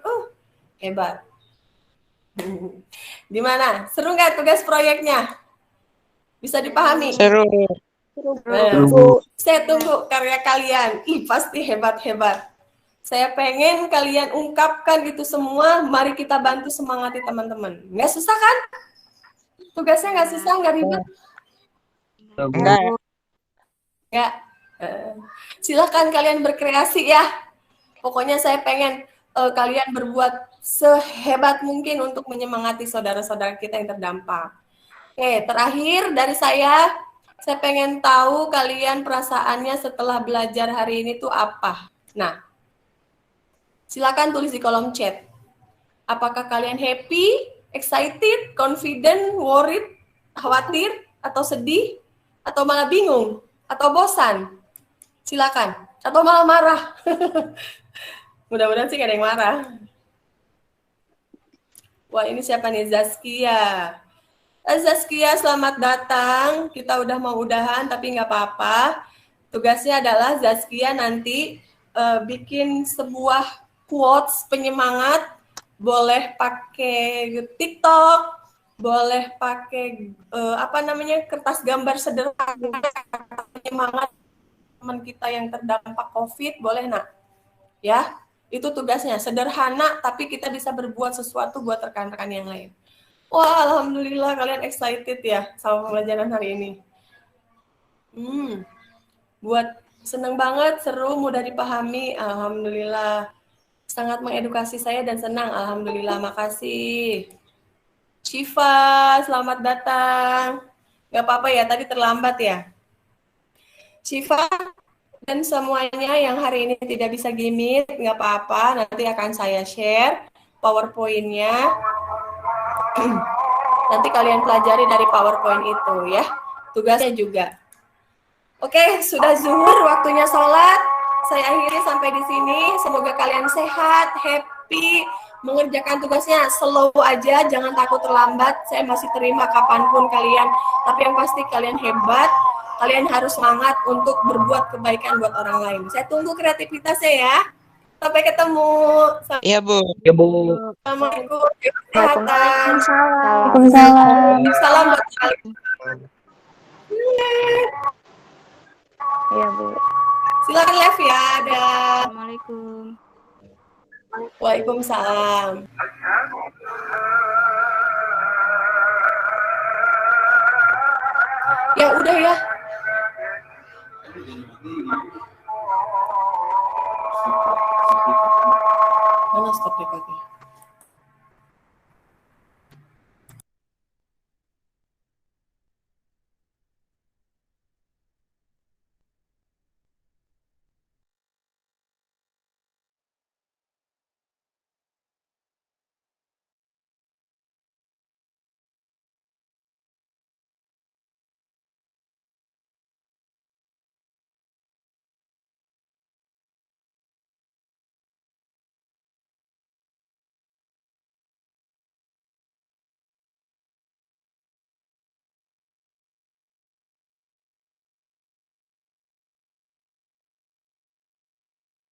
Hebat. Gimana? Seru nggak tugas proyeknya? Bisa dipahami? Seru. Saya tunggu karya kalian. Pasti hebat-hebat. Saya pengen kalian ungkapkan itu semua. Mari kita bantu semangati teman-teman. Nggak susah kan? Tugasnya nggak susah, nggak ribet? Nggak. Silakan kalian berkreasi ya. Pokoknya saya pengen kalian berbuat sehebat mungkin untuk menyemangati saudara-saudara kita yang terdampak. Oke, terakhir dari saya pengen tahu kalian perasaannya setelah belajar hari ini tuh apa. Nah, silakan tulis di kolom chat. Apakah kalian happy, excited, confident, worried, khawatir, atau sedih, atau malah bingung, atau bosan? Silakan. Atau malah marah. Mudah-mudahan sih gak ada yang marah. Wah, ini siapa nih? Zaskia. Zaskia, selamat datang. Kita udah mau udahan, tapi nggak apa-apa. Tugasnya adalah Zaskia nanti bikin sebuah quotes penyemangat. Boleh pakai TikTok, boleh pakai kertas gambar sederhana penyemangat teman kita yang terdampak COVID. Boleh, nak? Ya, itu tugasnya. Sederhana, tapi kita bisa berbuat sesuatu buat rekan-rekan yang lain. Wah, alhamdulillah kalian excited ya sama pembelajaran hari ini. Seneng banget, seru, mudah dipahami. Alhamdulillah. Sangat mengedukasi saya dan senang. Alhamdulillah, makasih. Syifa, selamat datang. Gak apa-apa ya, tadi terlambat ya. Syifa, Dan semuanya yang hari ini tidak bisa Gmeet, nggak apa-apa, nanti akan saya share PowerPoint-nya. Nanti kalian pelajari dari PowerPoint itu ya, tugasnya juga. Oke, sudah zuhur, waktunya sholat. Saya akhiri sampai di sini. Semoga kalian sehat, happy, mengerjakan tugasnya slow aja, jangan takut terlambat. Saya masih terima kapanpun kalian. Tapi yang pasti kalian hebat. Kalian harus semangat untuk berbuat kebaikan buat orang lain. Saya tunggu kreativitasnya ya. Sampai ketemu. Iya, Bu. Ya, Bu. Assalamualaikum. Kesehatan. Waalaikumsalam. Salam buat kalian. Iya, Bu. Silakan live ya. Ada. Assalamualaikum. Waalaikumsalam. Ya udah ya. Mana stop recordnya?